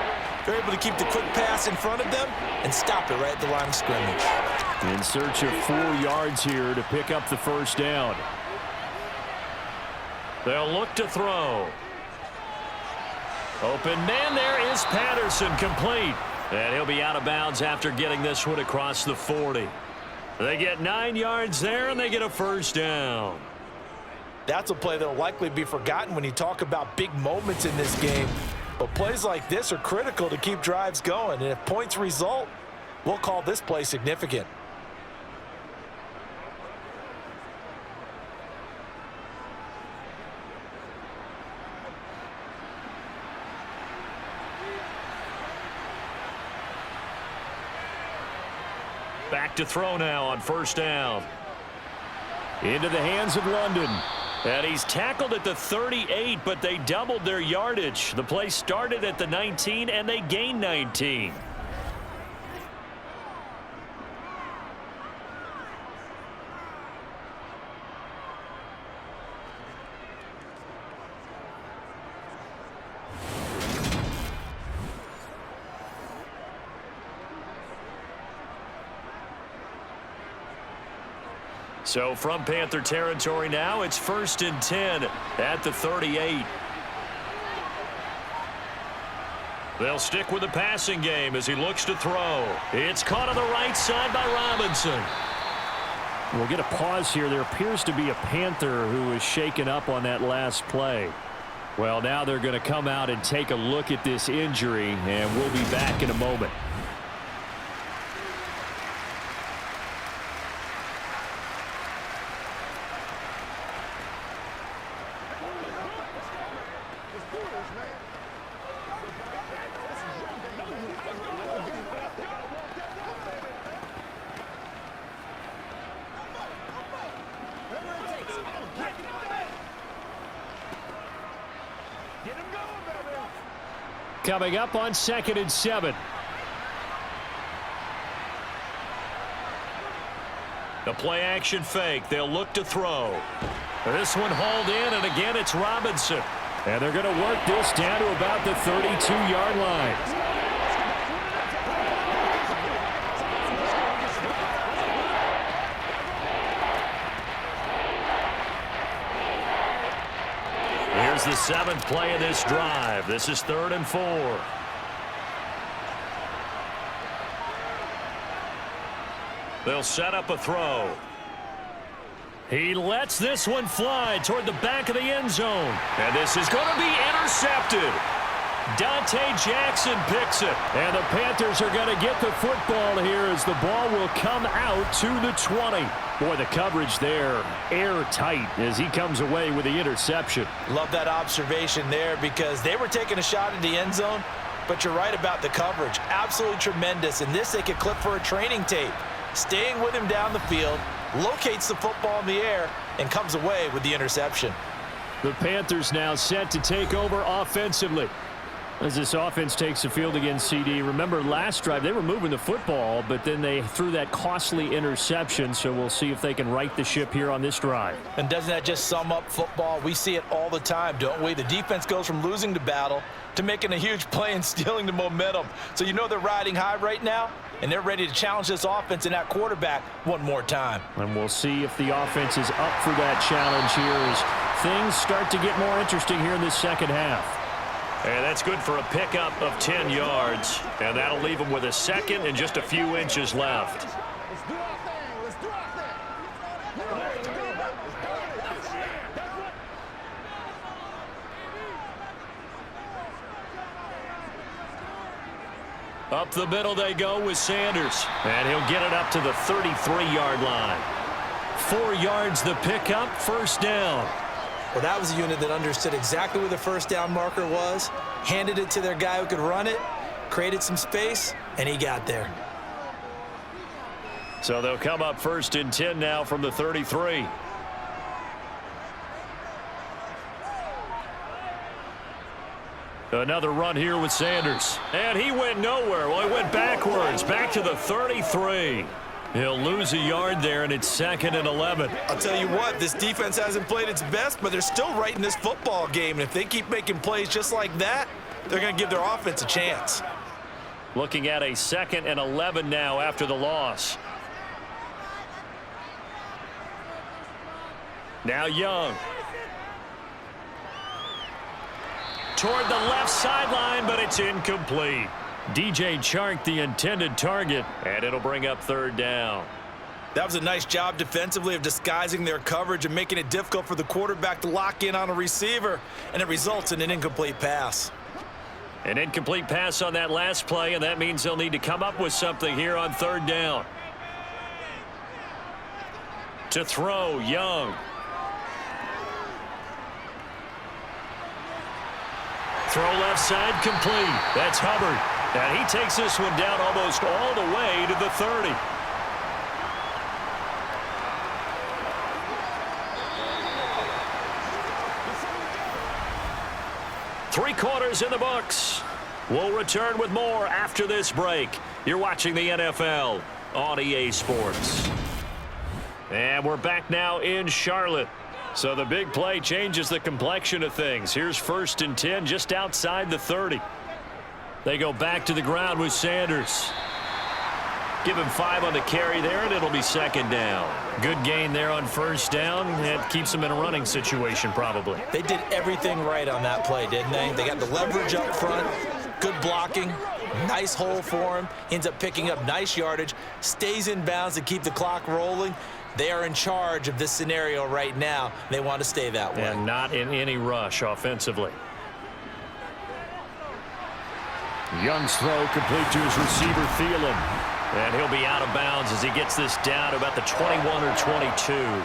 You're able to keep the quick pass in front of them and stop it right at the line of scrimmage. In search of 4 yards here to pick up the 1st down. They'll look to throw. Open man, there is Patterson, complete. And he'll be out of bounds after getting this one across the 40. They get 9 yards there, and they get a 1st down. That's a play that will likely be forgotten when you talk about big moments in this game. But plays like this are critical to keep drives going. And if points result, we'll call this play significant. Back to throw now on 1st down. Into the hands of London. And he's tackled at the 38, but they doubled their yardage. The play started at the 19, and they gained 19. So from Panther territory now, it's 1st and 10 at the 38. They'll stick with the passing game as he looks to throw. It's caught on the right side by Robinson. We'll get a pause here. There appears to be a Panther who was shaken up on that last play. Well, now they're going to come out and take a look at this injury, and we'll be back in a moment. Coming up on 2nd and 7. The play action fake. They'll look to throw. This one hauled in, and again it's Robinson. And they're going to work this down to about the 32-yard line. Here's the 7th play of this drive. This is 3rd and 4. They'll set up a throw. He lets this one fly toward the back of the end zone. And this is going to be intercepted. Dante Jackson picks it. And the Panthers are going to get the football here as the ball will come out to the 20. Boy, the coverage there airtight as he comes away with the interception. Love that observation there because they were taking a shot at the end zone, but you're right about the coverage. Absolutely tremendous. And this they could clip for a training tape. Staying with him down the field, locates the football in the air, and comes away with the interception. The Panthers now set to take over offensively. As this offense takes the field against CD, remember last drive they were moving the football, but then they threw that costly interception, so we'll see if they can right the ship here on this drive. And doesn't that just sum up football? We see it all the time, don't we? The defense goes from losing the battle to making a huge play and stealing the momentum. So you know they're riding high right now, and they're ready to challenge this offense and that quarterback one more time. And we'll see if the offense is up for that challenge here as things start to get more interesting here in this second half. And that's good for a pickup of 10 yards. And that'll leave them with a second and just a few inches left. Let's do our thing. Let's do our thing. Up the middle they go with Sanders. And he'll get it up to the 33-yard line. 4 yards the pickup, first down. Well, that was a unit that understood exactly where the first down marker was, handed it to their guy who could run it, created some space, and he got there. So they'll come up 1st and 10 now from the 33. Another run here with Sanders. And he went nowhere. Well, he went backwards, back to the 33. He'll lose a yard there, and it's 2nd and 11. I'll tell you what, this defense hasn't played its best, but they're still right in this football game. And if they keep making plays just like that, they're going to give their offense a chance. Looking at a 2nd and 11 now after the loss. Now Young. Toward the left sideline, but it's incomplete. DJ Chark, the intended target, and it'll bring up 3rd down. That was a nice job defensively of disguising their coverage and making it difficult for the quarterback to lock in on a receiver, and it results in an incomplete pass. An incomplete pass on that last play, and that means they'll need to come up with something here on 3rd down. To throw, Young. Throw left side complete. That's Hubbard. And he takes this one down almost all the way to the 30. Three quarters in the books. We'll return with more after this break. You're watching the NFL on EA Sports. And we're back now in Charlotte. So the big play changes the complexion of things. Here's 1st and 10 just outside the 30. They go back to the ground with Sanders. Give him 5 on the carry there, and it'll be 2nd down. Good gain there on 1st down. It keeps them in a running situation probably. They did everything right on that play, didn't they? They got the leverage up front. Good blocking, nice hole for him. Ends up picking up nice yardage, stays in bounds to keep the clock rolling. They are in charge of this scenario right now. They want to stay that way. And not in any rush offensively. Young's throw complete to his receiver, Thielen. And he'll be out of bounds as he gets this down to about the 21 or 22.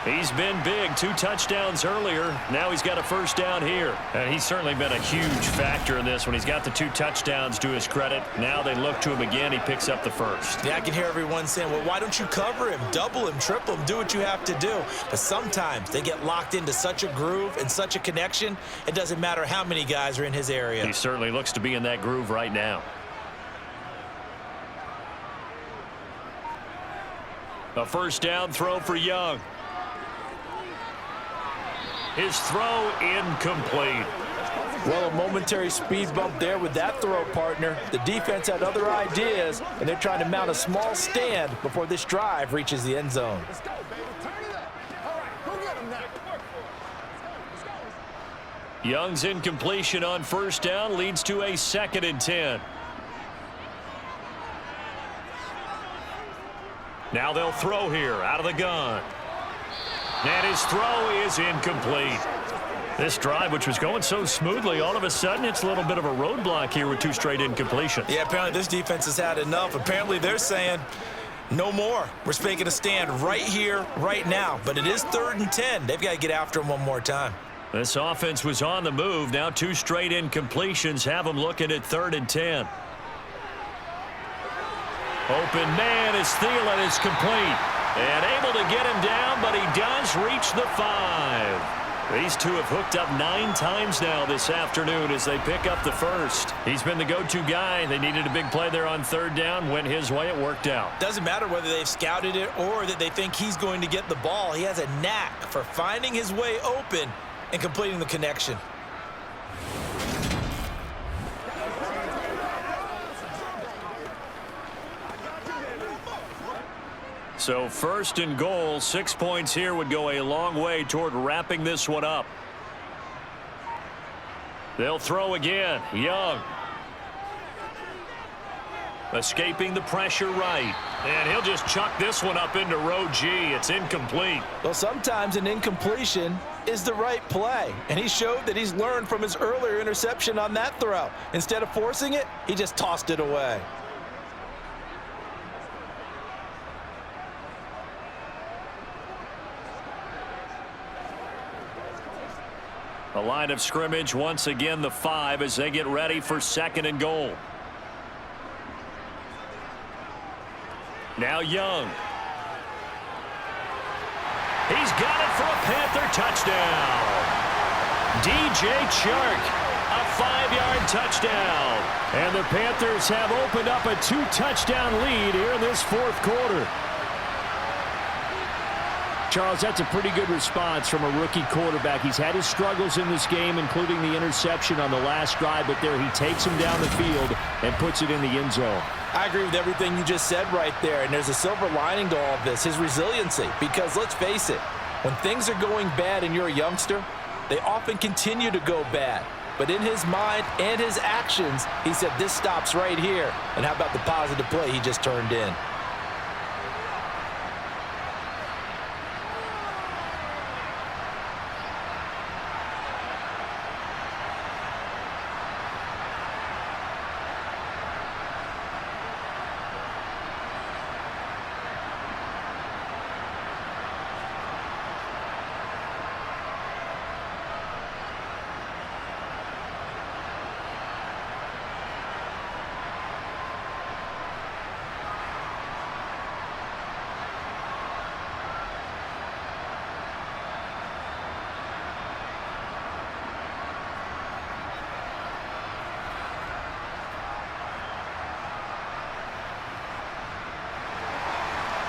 He's been big, 2 touchdowns earlier. Now he's got a first down here. And he's certainly been a huge factor in this when he's got the 2 touchdowns to his credit. Now they look to him again. He picks up the first. Yeah, I can hear everyone saying, well, why don't you cover him, double him, triple him, do what you have to do. But sometimes they get locked into such a groove and such a connection, it doesn't matter how many guys are in his area. He certainly looks to be in that groove right now. A first down throw for Young. His throw incomplete. Well, a momentary speed bump there with that throw, partner. The defense had other ideas, and they're trying to mount a small stand before this drive reaches the end zone. Let's go, baby. Turn it up. All right, go get him now. Young's incompletion on first down leads to a 2nd and 10. Now they'll throw here out of the gun. And his throw is incomplete. This drive, which was going so smoothly, all of a sudden it's a little bit of a roadblock here with 2 straight incompletions. Yeah, apparently this defense has had enough. Apparently they're saying, no more. We're making a stand right here, right now. But it is 3rd and 10. They've got to get after him one more time. This offense was on the move. Now 2 straight incompletions have them looking at 3rd and 10. Open man as Thielen is complete. And able to get him down, but he does reach the 5. These 2 have hooked up 9 times now this afternoon as they pick up the first. He's been the go-to guy. They needed a big play there on 3rd down. Went his way. It worked out. Doesn't matter whether they've scouted it or that they think he's going to get the ball. He has a knack for finding his way open and completing the connection. So 1st and goal, 6 points here would go a long way toward wrapping this one up. They'll throw again. Young. Escaping the pressure right. And he'll just chuck this one up into row G. It's incomplete. Well, sometimes an incompletion is the right play. And he showed that he's learned from his earlier interception on that throw. Instead of forcing it, he just tossed it away. A line of scrimmage, once again the 5 as they get ready for 2nd and goal. Now Young. He's got it for a Panther touchdown. DJ Chark, a 5-yard touchdown. And the Panthers have opened up a 2-touchdown lead here in this 4th quarter. Charles, that's a pretty good response from a rookie quarterback. He's had his struggles in this game, including the interception on the last drive, but there he takes him down the field and puts it in the end zone. I agree with everything you just said right there, and there's a silver lining to all of this, his resiliency. Because let's face it, when things are going bad and you're a youngster, they often continue to go bad. But in his mind and his actions, he said, this stops right here. And how about the positive play he just turned in?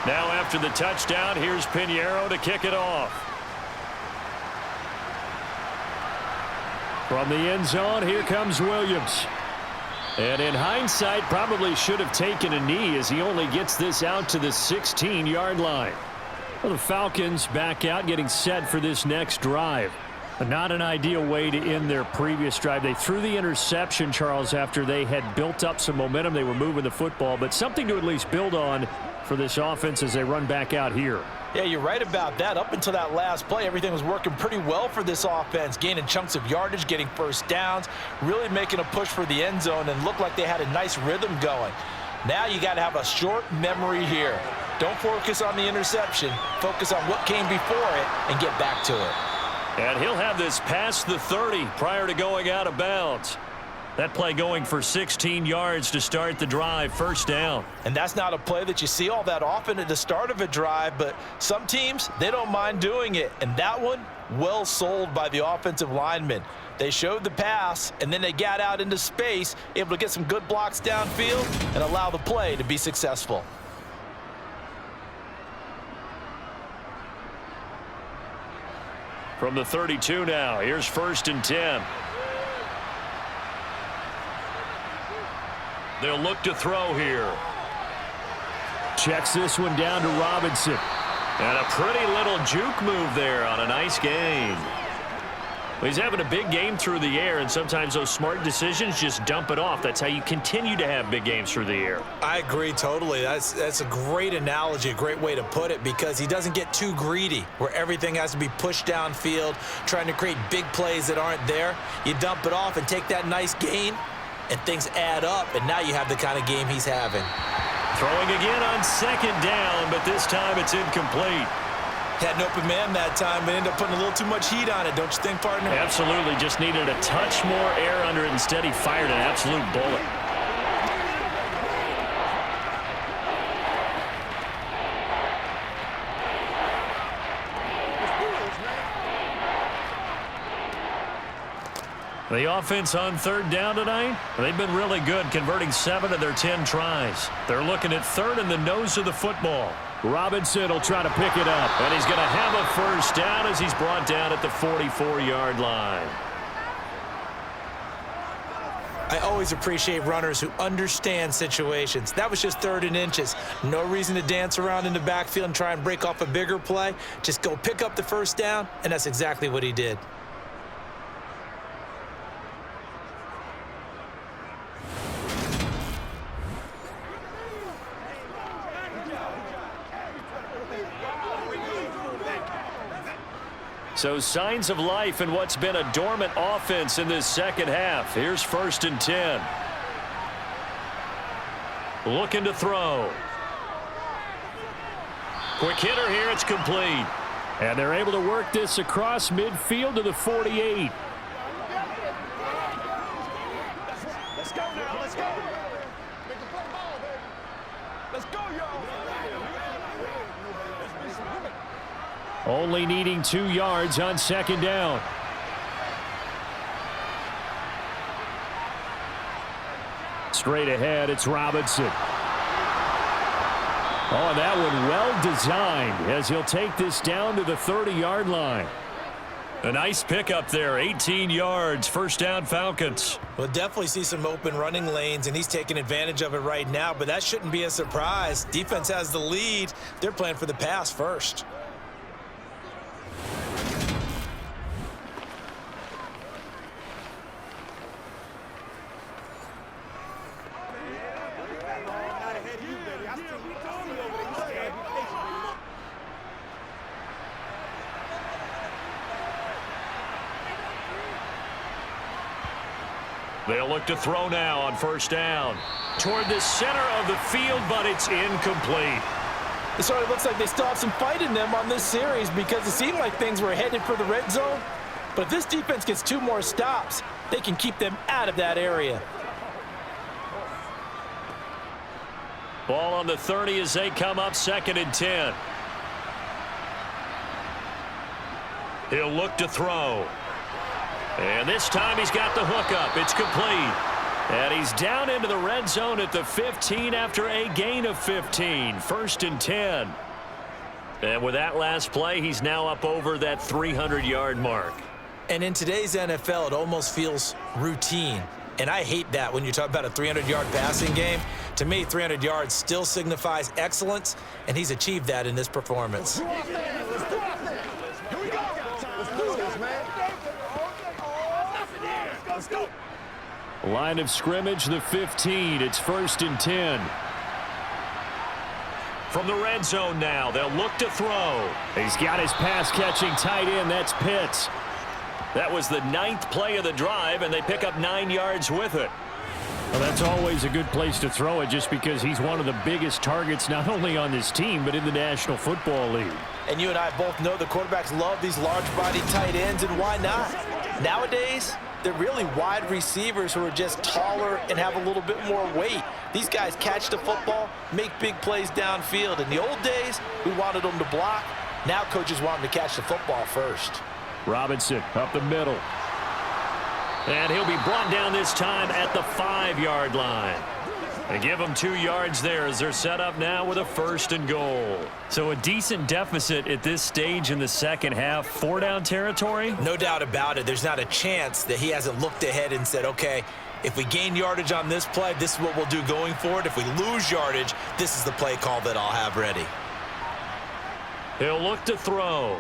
Now after the touchdown, here's Pinheiro to kick it off. From the end zone, here comes Williams. And in hindsight, probably should have taken a knee as he only gets this out to the 16-yard line. Well, the Falcons back out, getting set for this next drive. Not an ideal way to end their previous drive. They threw the interception, Charles, after they had built up some momentum. They were moving the football, but something to at least build on for this offense as they run back out here. Yeah, you're right about that. Up until that last play, everything was working pretty well for this offense, gaining chunks of yardage, getting first downs, really making a push for the end zone, and looked like they had a nice rhythm going. Now you got to have a short memory here. Don't focus on the interception. Focus on what came before it and get back to it. And he'll have this past the 30 prior to going out of bounds. That play going for 16 yards to start the drive, first down. And that's not a play that you see all that often at the start of a drive, but some teams, they don't mind doing it. And that one, well sold by the offensive lineman. They showed the pass, and then they got out into space, able to get some good blocks downfield and allow the play to be successful. From the 32 now, here's 1st and 10. They'll look to throw here. Checks this one down to Robinson. And a pretty little juke move there on a nice gain. Well, he's having a big game through the air, and sometimes those smart decisions just dump it off. That's how you continue to have big games through the air. I agree totally. That's a great analogy, a great way to put it, because he doesn't get too greedy where everything has to be pushed downfield, trying to create big plays that aren't there. You dump it off and take that nice gain, and things add up, and now you have the kind of game he's having. Throwing again on 2nd down, but this time it's incomplete. Had an open man that time, but ended up putting a little too much heat on it, don't you think, partner? Absolutely. Just needed a touch more air under it. Instead, he fired an absolute bullet. The offense on 3rd down tonight, they've been really good, converting 7 of their 10 tries. They're looking at 3rd in the nose of the football. Robinson will try to pick it up. And he's going to have a first down as he's brought down at the 44-yard line. I always appreciate runners who understand situations. That was just 3rd and inches. No reason to dance around in the backfield and try and break off a bigger play. Just go pick up the first down, and that's exactly what he did. So signs of life in what's been a dormant offense in this second half. Here's 1st and 10. Looking to throw. Quick hitter here. It's complete. And they're able to work this across midfield to the 48. Let's go now. Let's go. Make the play ball, baby. Let's go, y'all. Only needing 2 yards on 2nd down. Straight ahead, it's Robinson. Oh, that one well designed as he'll take this down to the 30-yard line. A nice pickup there, 18 yards, first down Falcons. We'll definitely see some open running lanes, and he's taking advantage of it right now, but that shouldn't be a surprise. Defense has the lead. They're playing for the pass first. They'll look to throw now on 1st down. Toward the center of the field, but it's incomplete. It sort of looks like they still have some fight in them on this series because it seemed like things were headed for the red zone. But if this defense gets 2 more stops, they can keep them out of that area. Ball on the 30 as they come up, 2nd and 10. He'll look to throw. And this time he's got the hook up. It's complete. And he's down into the red zone at the 15 after a gain of 15. 1st and 10. And with that last play, he's now up over that 300-yard mark. And in today's NFL, it almost feels routine. And I hate that when you talk about a 300-yard passing game. To me, 300 yards still signifies excellence, and he's achieved that in this performance. Here we go. Let's do this, man. Let's go. Line of scrimmage, the 15. It's 1st and 10. From the red zone now, they'll look to throw. He's got his pass-catching tight end. That's Pitts. That was the 9th play of the drive, and they pick up 9 yards with it. Well, that's always a good place to throw it just because he's one of the biggest targets not only on this team but in the National Football League. And you and I both know the quarterbacks love these large-body tight ends, and why not? Nowadays, they're really wide receivers who are just taller and have a little bit more weight. These guys catch the football, make big plays downfield. In the old days, we wanted them to block. Now coaches want them to catch the football first. Robinson up the middle. And he'll be brought down this time at the 5-yard line. They give them 2 yards there as they're set up now with a 1st and goal. So a decent deficit at this stage in the second half. 4-down territory? No doubt about it. There's not a chance that he hasn't looked ahead and said, okay, if we gain yardage on this play, this is what we'll do going forward. If we lose yardage, this is the play call that I'll have ready. He'll look to throw.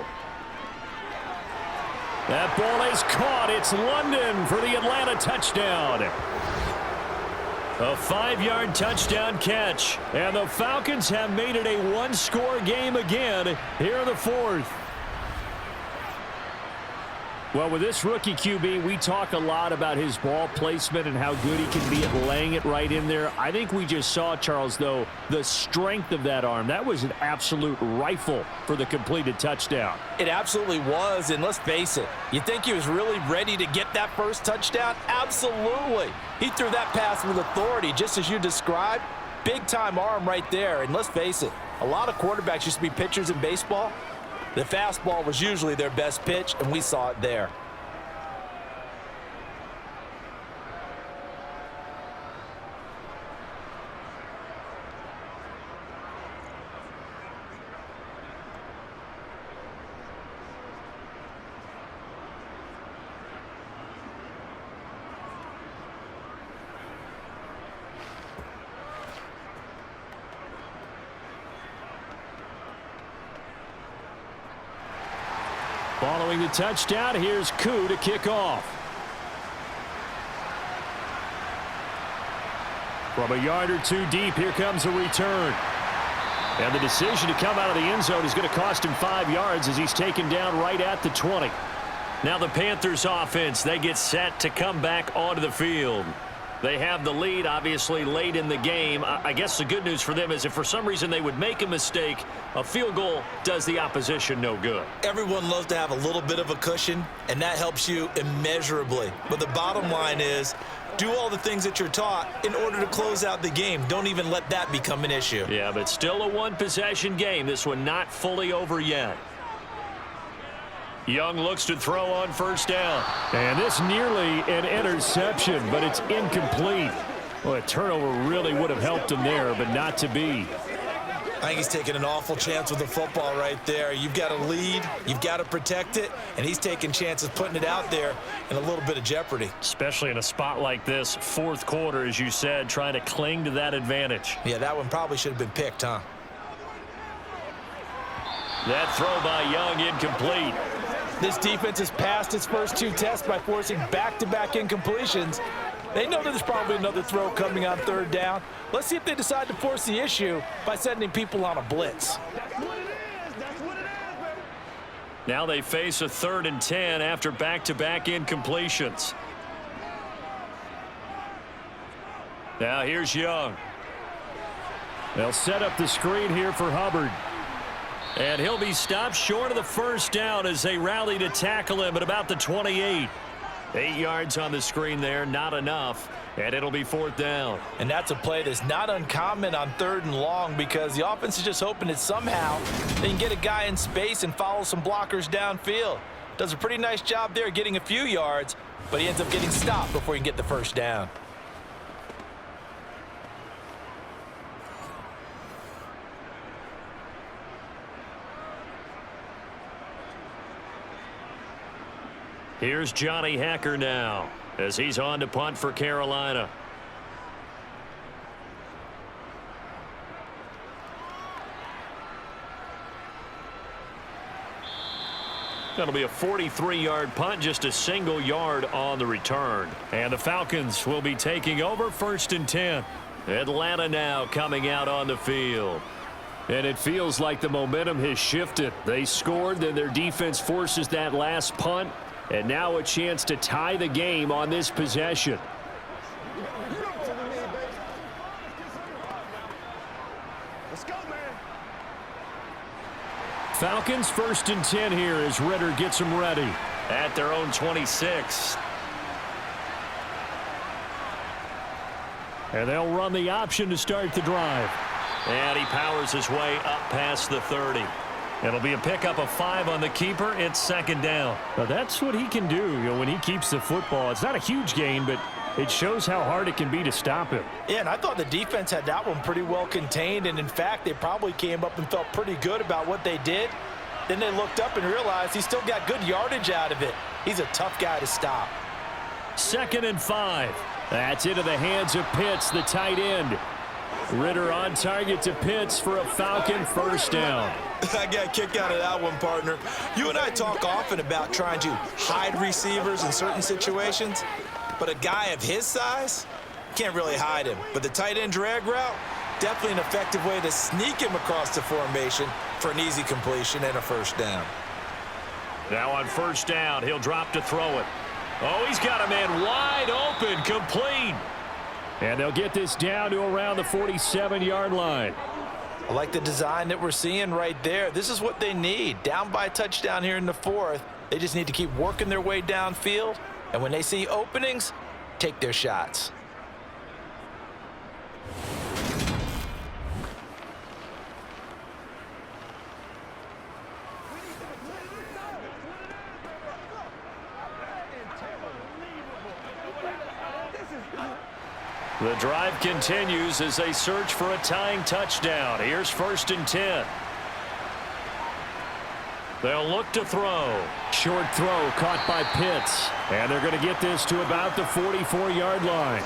That ball is caught. It's London for the Atlanta touchdown. A 5-yard touchdown catch. And the Falcons have made it a 1-score game again here in the 4th. Well, with this rookie QB, we talk a lot about his ball placement and how good he can be at laying it right in there. I think we just saw, Charles, though, the strength of that arm. That was an absolute rifle for the completed touchdown. It absolutely was, and let's face it, you think he was really ready to get that first touchdown? Absolutely. He threw that pass with authority, just as you described. Big-time arm right there, and let's face it, a lot of quarterbacks used to be pitchers in baseball. The fastball was usually their best pitch, and we saw it there. Following the touchdown, here's Koo to kick off. From a yard or two deep, here comes a return. And the decision to come out of the end zone is going to cost him 5 yards as he's taken down right at the 20. Now the Panthers offense, they get set to come back onto the field. They have the lead, obviously, late in the game. I guess the good news for them is if for some reason they would make a mistake, a field goal does the opposition no good. Everyone loves to have a little bit of a cushion, and that helps you immeasurably. But the bottom line is, do all the things that you're taught in order to close out the game. Don't even let that become an issue. Yeah, but still a one-possession game. This one not fully over yet. Young looks to throw on 1st down. And this nearly an interception, but it's incomplete. Well, a turnover really would have helped him there, but not to be. I think he's taking an awful chance with the football right there. You've got to lead, you've got to protect it, and he's taking chances putting it out there in a little bit of jeopardy. Especially in a spot like this, 4th quarter, as you said, trying to cling to that advantage. Yeah, that one probably should have been picked, huh? That throw by Young incomplete. This defense has passed its first 2 tests by forcing back-to-back incompletions. They know there's probably another throw coming on 3rd down. Let's see if they decide to force the issue by sending people on a blitz. That's what it is. That's what it is, baby. Now they face a 3rd and 10 after back-to-back incompletions. Now here's Young. They'll set up the screen here for Hubbard. And he'll be stopped short of the 1st down as they rally to tackle him at about the 28. 8 yards on the screen there, not enough. And it'll be 4th down. And that's a play that's not uncommon on 3rd and long because the offense is just hoping that somehow they can get a guy in space and follow some blockers downfield. Does a pretty nice job there getting a few yards, but he ends up getting stopped before he can get the 1st down. Here's Johnny Hacker now as he's on to punt for Carolina. That'll be a 43-yard punt, just a single yard on the return. And the Falcons will be taking over 1st and 10. Atlanta now coming out on the field. And it feels like the momentum has shifted. They scored, then their defense forces that last punt. And now a chance to tie the game on this possession. Let's go, man. Falcons 1st and 10 here as Ritter gets them ready at their own 26. And they'll run the option to start the drive. And he powers his way up past the 30. It'll be a pickup of 5 on the keeper. It's 2nd down. Now that's what he can do, when he keeps the football. It's not a huge gain, but it shows how hard it can be to stop him. Yeah, and I thought the defense had that one pretty well contained, and in fact, they probably came up and felt pretty good about what they did. Then they looked up and realized he still got good yardage out of it. He's a tough guy to stop. 2nd and 5. That's into the hands of Pitts, the tight end. Ritter on target to Pitts for a Falcon 1st down. I got a kick out of that one, partner. You and I talk often about trying to hide receivers in certain situations, but a guy of his size, can't really hide him. But the tight end drag route, definitely an effective way to sneak him across the formation for an easy completion and a 1st down. Now on 1st down, he'll drop to throw it. Oh, he's got a man wide open, complete. And they'll get this down to around the 47-yard line. I like the design that we're seeing right there. This is what they need. Down by a touchdown here in the 4th. They just need to keep working their way downfield. And when they see openings, take their shots. The drive continues as they search for a tying touchdown. Here's 1st and 10. They'll look to throw. Short throw caught by Pitts. And they're going to get this to about the 44-yard line.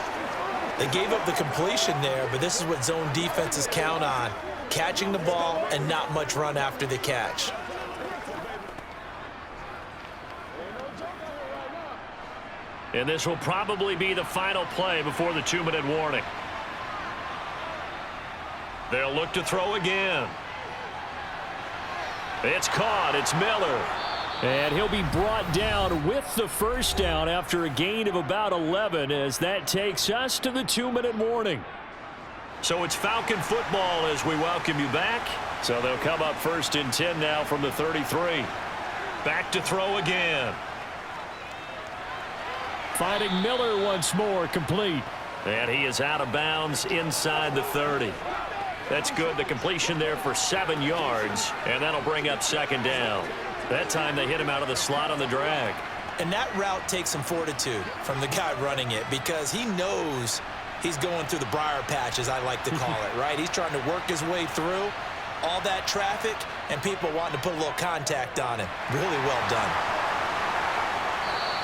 They gave up the completion there, but this is what zone defenses count on. Catching the ball and not much run after the catch. And this will probably be the final play before the 2-minute warning. They'll look to throw again. It's caught. It's Miller. And he'll be brought down with the 1st down after a gain of about 11 as that takes us to the 2-minute warning. So it's Falcon football as we welcome you back. So they'll come up 1st and 10 now from the 33. Back to throw again. Finding Miller once more, complete. And he is out of bounds inside the 30. That's good. The completion there for 7 yards, and that'll bring up 2nd down. That time they hit him out of the slot on the drag. And that route takes some fortitude from the guy running it because he knows he's going through the briar patch, as I like to call it, right? He's trying to work his way through all that traffic and people wanting to put a little contact on him. Really well done.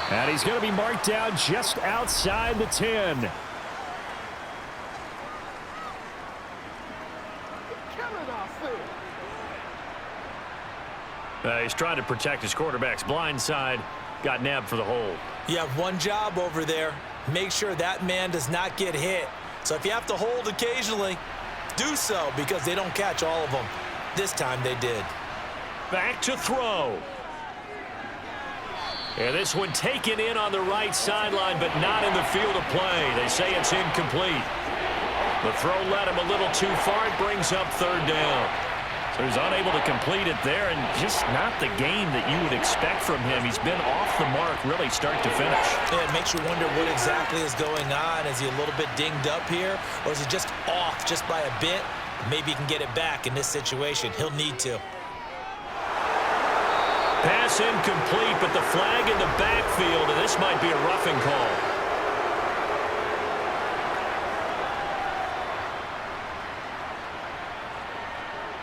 And he's going to be marked down just outside the 10. He's trying to protect his quarterback's blind side. Got nabbed for the hold. You have one job over there. Make sure that man does not get hit. So if you have to hold occasionally, do so because they don't catch all of them. This time they did. Back to throw. And this one taken in on the right sideline, but not in the field of play. They say it's incomplete. The throw led him a little too far. It brings up 3rd down. So he's unable to complete it there, and just not the game that you would expect from him. He's been off the mark really start to finish. Yeah, it makes you wonder what exactly is going on. Is he a little bit dinged up here, or is he just off just by a bit? Maybe he can get it back in this situation. He'll need to. Pass incomplete, but the flag in the backfield, and this might be a roughing call.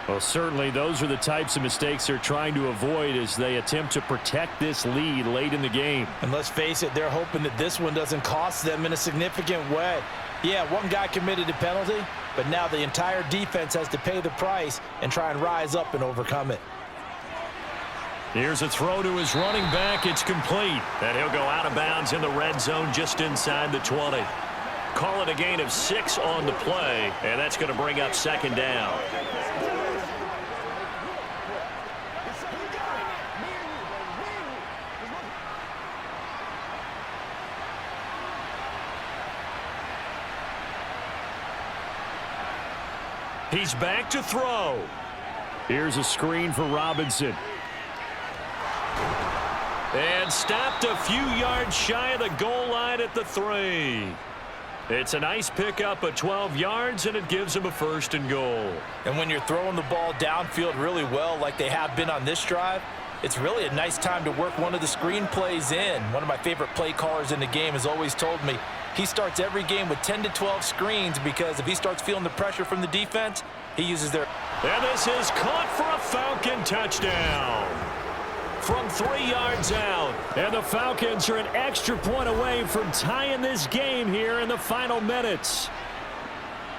Well, certainly those are the types of mistakes they're trying to avoid as they attempt to protect this lead late in the game. And let's face it, they're hoping that this one doesn't cost them in a significant way. Yeah, one guy committed a penalty, but now the entire defense has to pay the price and try and rise up and overcome it. Here's a throw to his running back. It's complete. And he'll go out of bounds in the red zone just inside the 20. Call it a gain of 6 on the play, and that's going to bring up second down. He's back to throw. Here's a screen for Robinson. And stopped a few yards shy of the goal line at the 3. It's a nice pickup of 12 yards, and it gives him a 1st and goal. And when you're throwing the ball downfield really well like they have been on this drive, it's really a nice time to work one of the screen plays in. One of my favorite play callers in the game has always told me he starts every game with 10 to 12 screens because if he starts feeling the pressure from the defense, he uses their... And this is caught for a Falcon touchdown from 3 yards out. And the Falcons are an extra point away from tying this game here in the final minutes.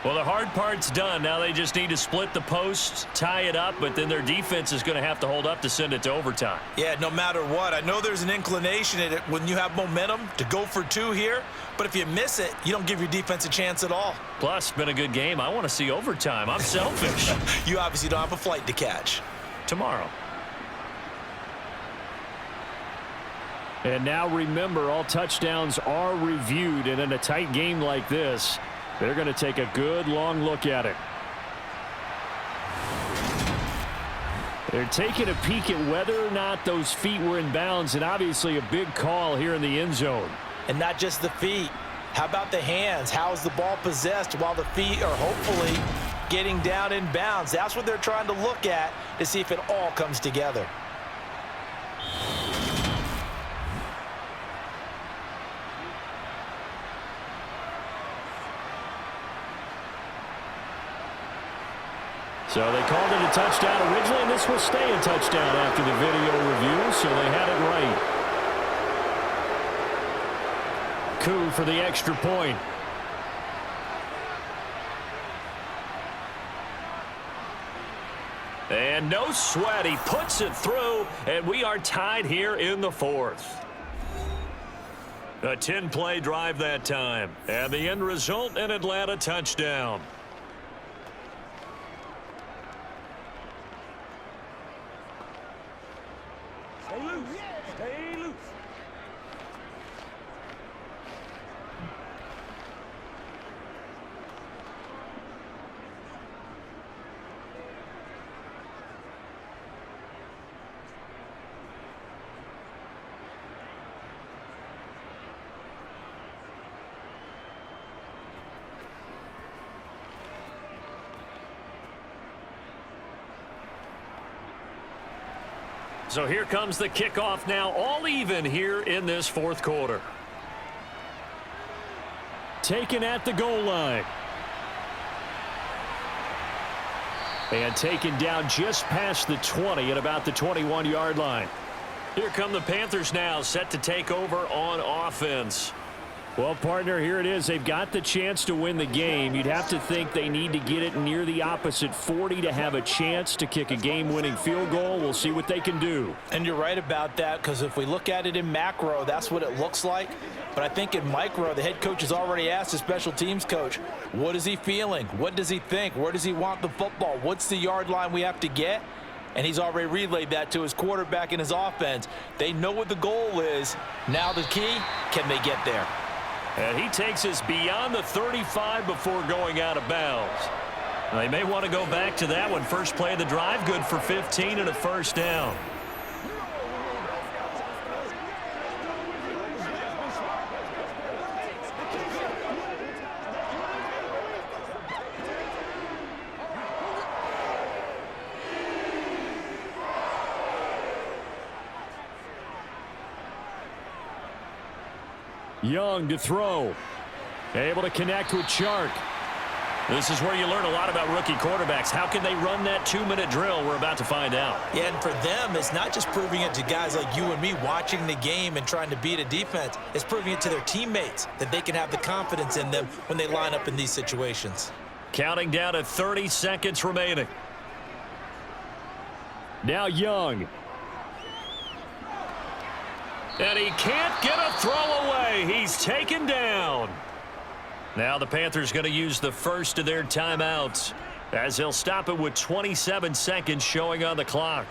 Well, the hard part's done. Now they just need to split the posts, tie it up, but then their defense is going to have to hold up to send it to overtime. Yeah, no matter what. I know there's an inclination in it when you have momentum to go for 2 here, but if you miss it, you don't give your defense a chance at all. Plus, been a good game. I want to see overtime. I'm selfish. You obviously don't have a flight to catch. Tomorrow. And now remember, all touchdowns are reviewed, and in a tight game like this, they're going to take a good long look at it. They're taking a peek at whether or not those feet were in bounds, and obviously a big call here in the end zone. And not just the feet. How about the hands? How is the ball possessed while the feet are hopefully getting down in bounds? That's what they're trying to look at to see if it all comes together. So they called it a touchdown originally, and this will stay a touchdown after the video review, so they had it right. Coup for the extra point. And no sweat. He puts it through, and we are tied here in the 4th. A 10-play drive that time, and the end result, an Atlanta touchdown. Stay loose. Stay loose. So here comes the kickoff now, all even here in this 4th quarter. Taken at the goal line. And taken down just past the 20 at about the 21-yard line. Here come the Panthers now, set to take over on offense. Well, partner, here it is. They've got the chance to win the game. You'd have to think they need to get it near the opposite 40 to have a chance to kick a game-winning field goal. We'll see what they can do. And you're right about that, because if we look at it in macro, that's what it looks like. But I think in micro, the head coach has already asked the special teams coach, what is he feeling? What does he think? Where does he want the football? What's the yard line we have to get? And he's already relayed that to his quarterback and his offense. They know what the goal is. Now the key, can they get there? And he takes us beyond the 35 before going out of bounds. They may want to go back to that one. First play of the drive, good for 15 and a 1st down. Young to throw. Able to connect with Chark. This is where you learn a lot about rookie quarterbacks. How can they run that 2-minute drill? We're about to find out. Yeah, and for them, it's not just proving it to guys like you and me watching the game and trying to beat a defense. It's proving it to their teammates that they can have the confidence in them when they line up in these situations. Counting down to 30 seconds remaining. Now Young. And he can't get a throw away. He's taken down. Now the Panthers going to use the first of their timeouts as they'll stop it with 27 seconds showing on the clock.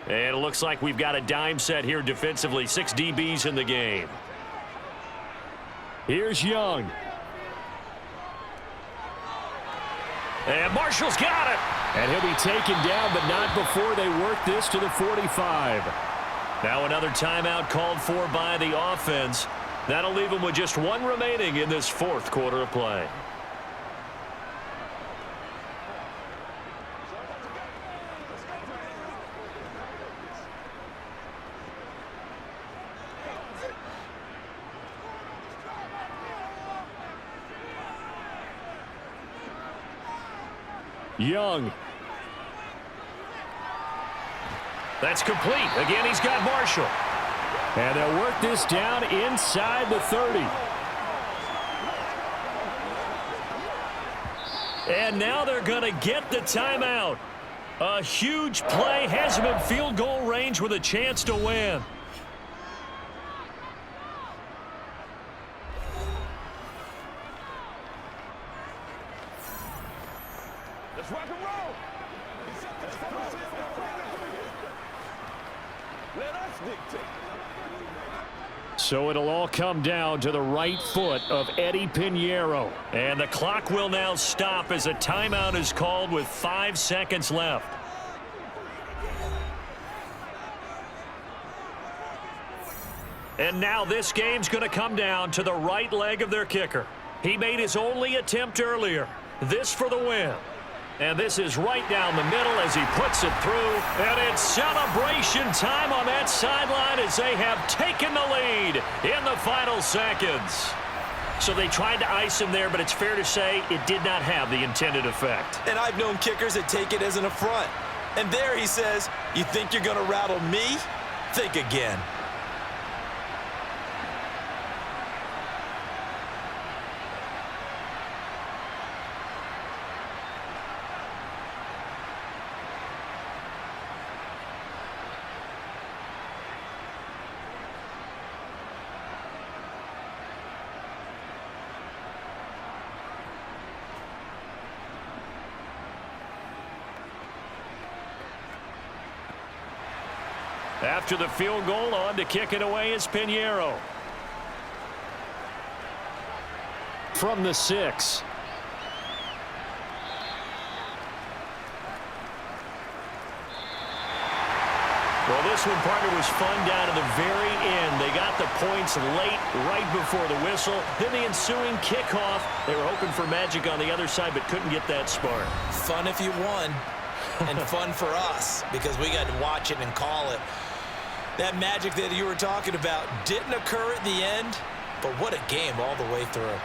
And it looks like we've got a dime set here defensively. 6 DBs in the game. Here's Young. And Marshall's got it. And he'll be taken down, but not before they work this to the 45. Now another timeout called for by the offense. That'll leave them with just 1 remaining in this 4th quarter of play. Young. That's complete. Again, he's got Marshall. And they'll work this down inside the 30. And now they're going to get the timeout. A huge play has him in field goal range with a chance to win. Let's rock and roll. Let us dictate. So it'll all come down to the right foot of Eddie Pinheiro. And the clock will now stop as a timeout is called with 5 seconds left. And now this game's going to come down to the right leg of their kicker. He made his only attempt earlier. This for the win. And this is right down the middle as he puts it through. And it's celebration time on that sideline as they have taken the lead in the final seconds. So they tried to ice him there, but it's fair to say it did not have the intended effect. And I've known kickers that take it as an affront. And there he says, you think you're going to rattle me? Think again. After the field goal, on to kick it away is Pinheiro. From the 6. Well, this one, partner, was fun down to the very end. They got the points late, right before the whistle. Then the ensuing kickoff. They were hoping for magic on the other side, but couldn't get that spark. Fun if you won, and fun for us because we got to watch it and call it. That magic that you were talking about didn't occur at the end, but what a game all the way through.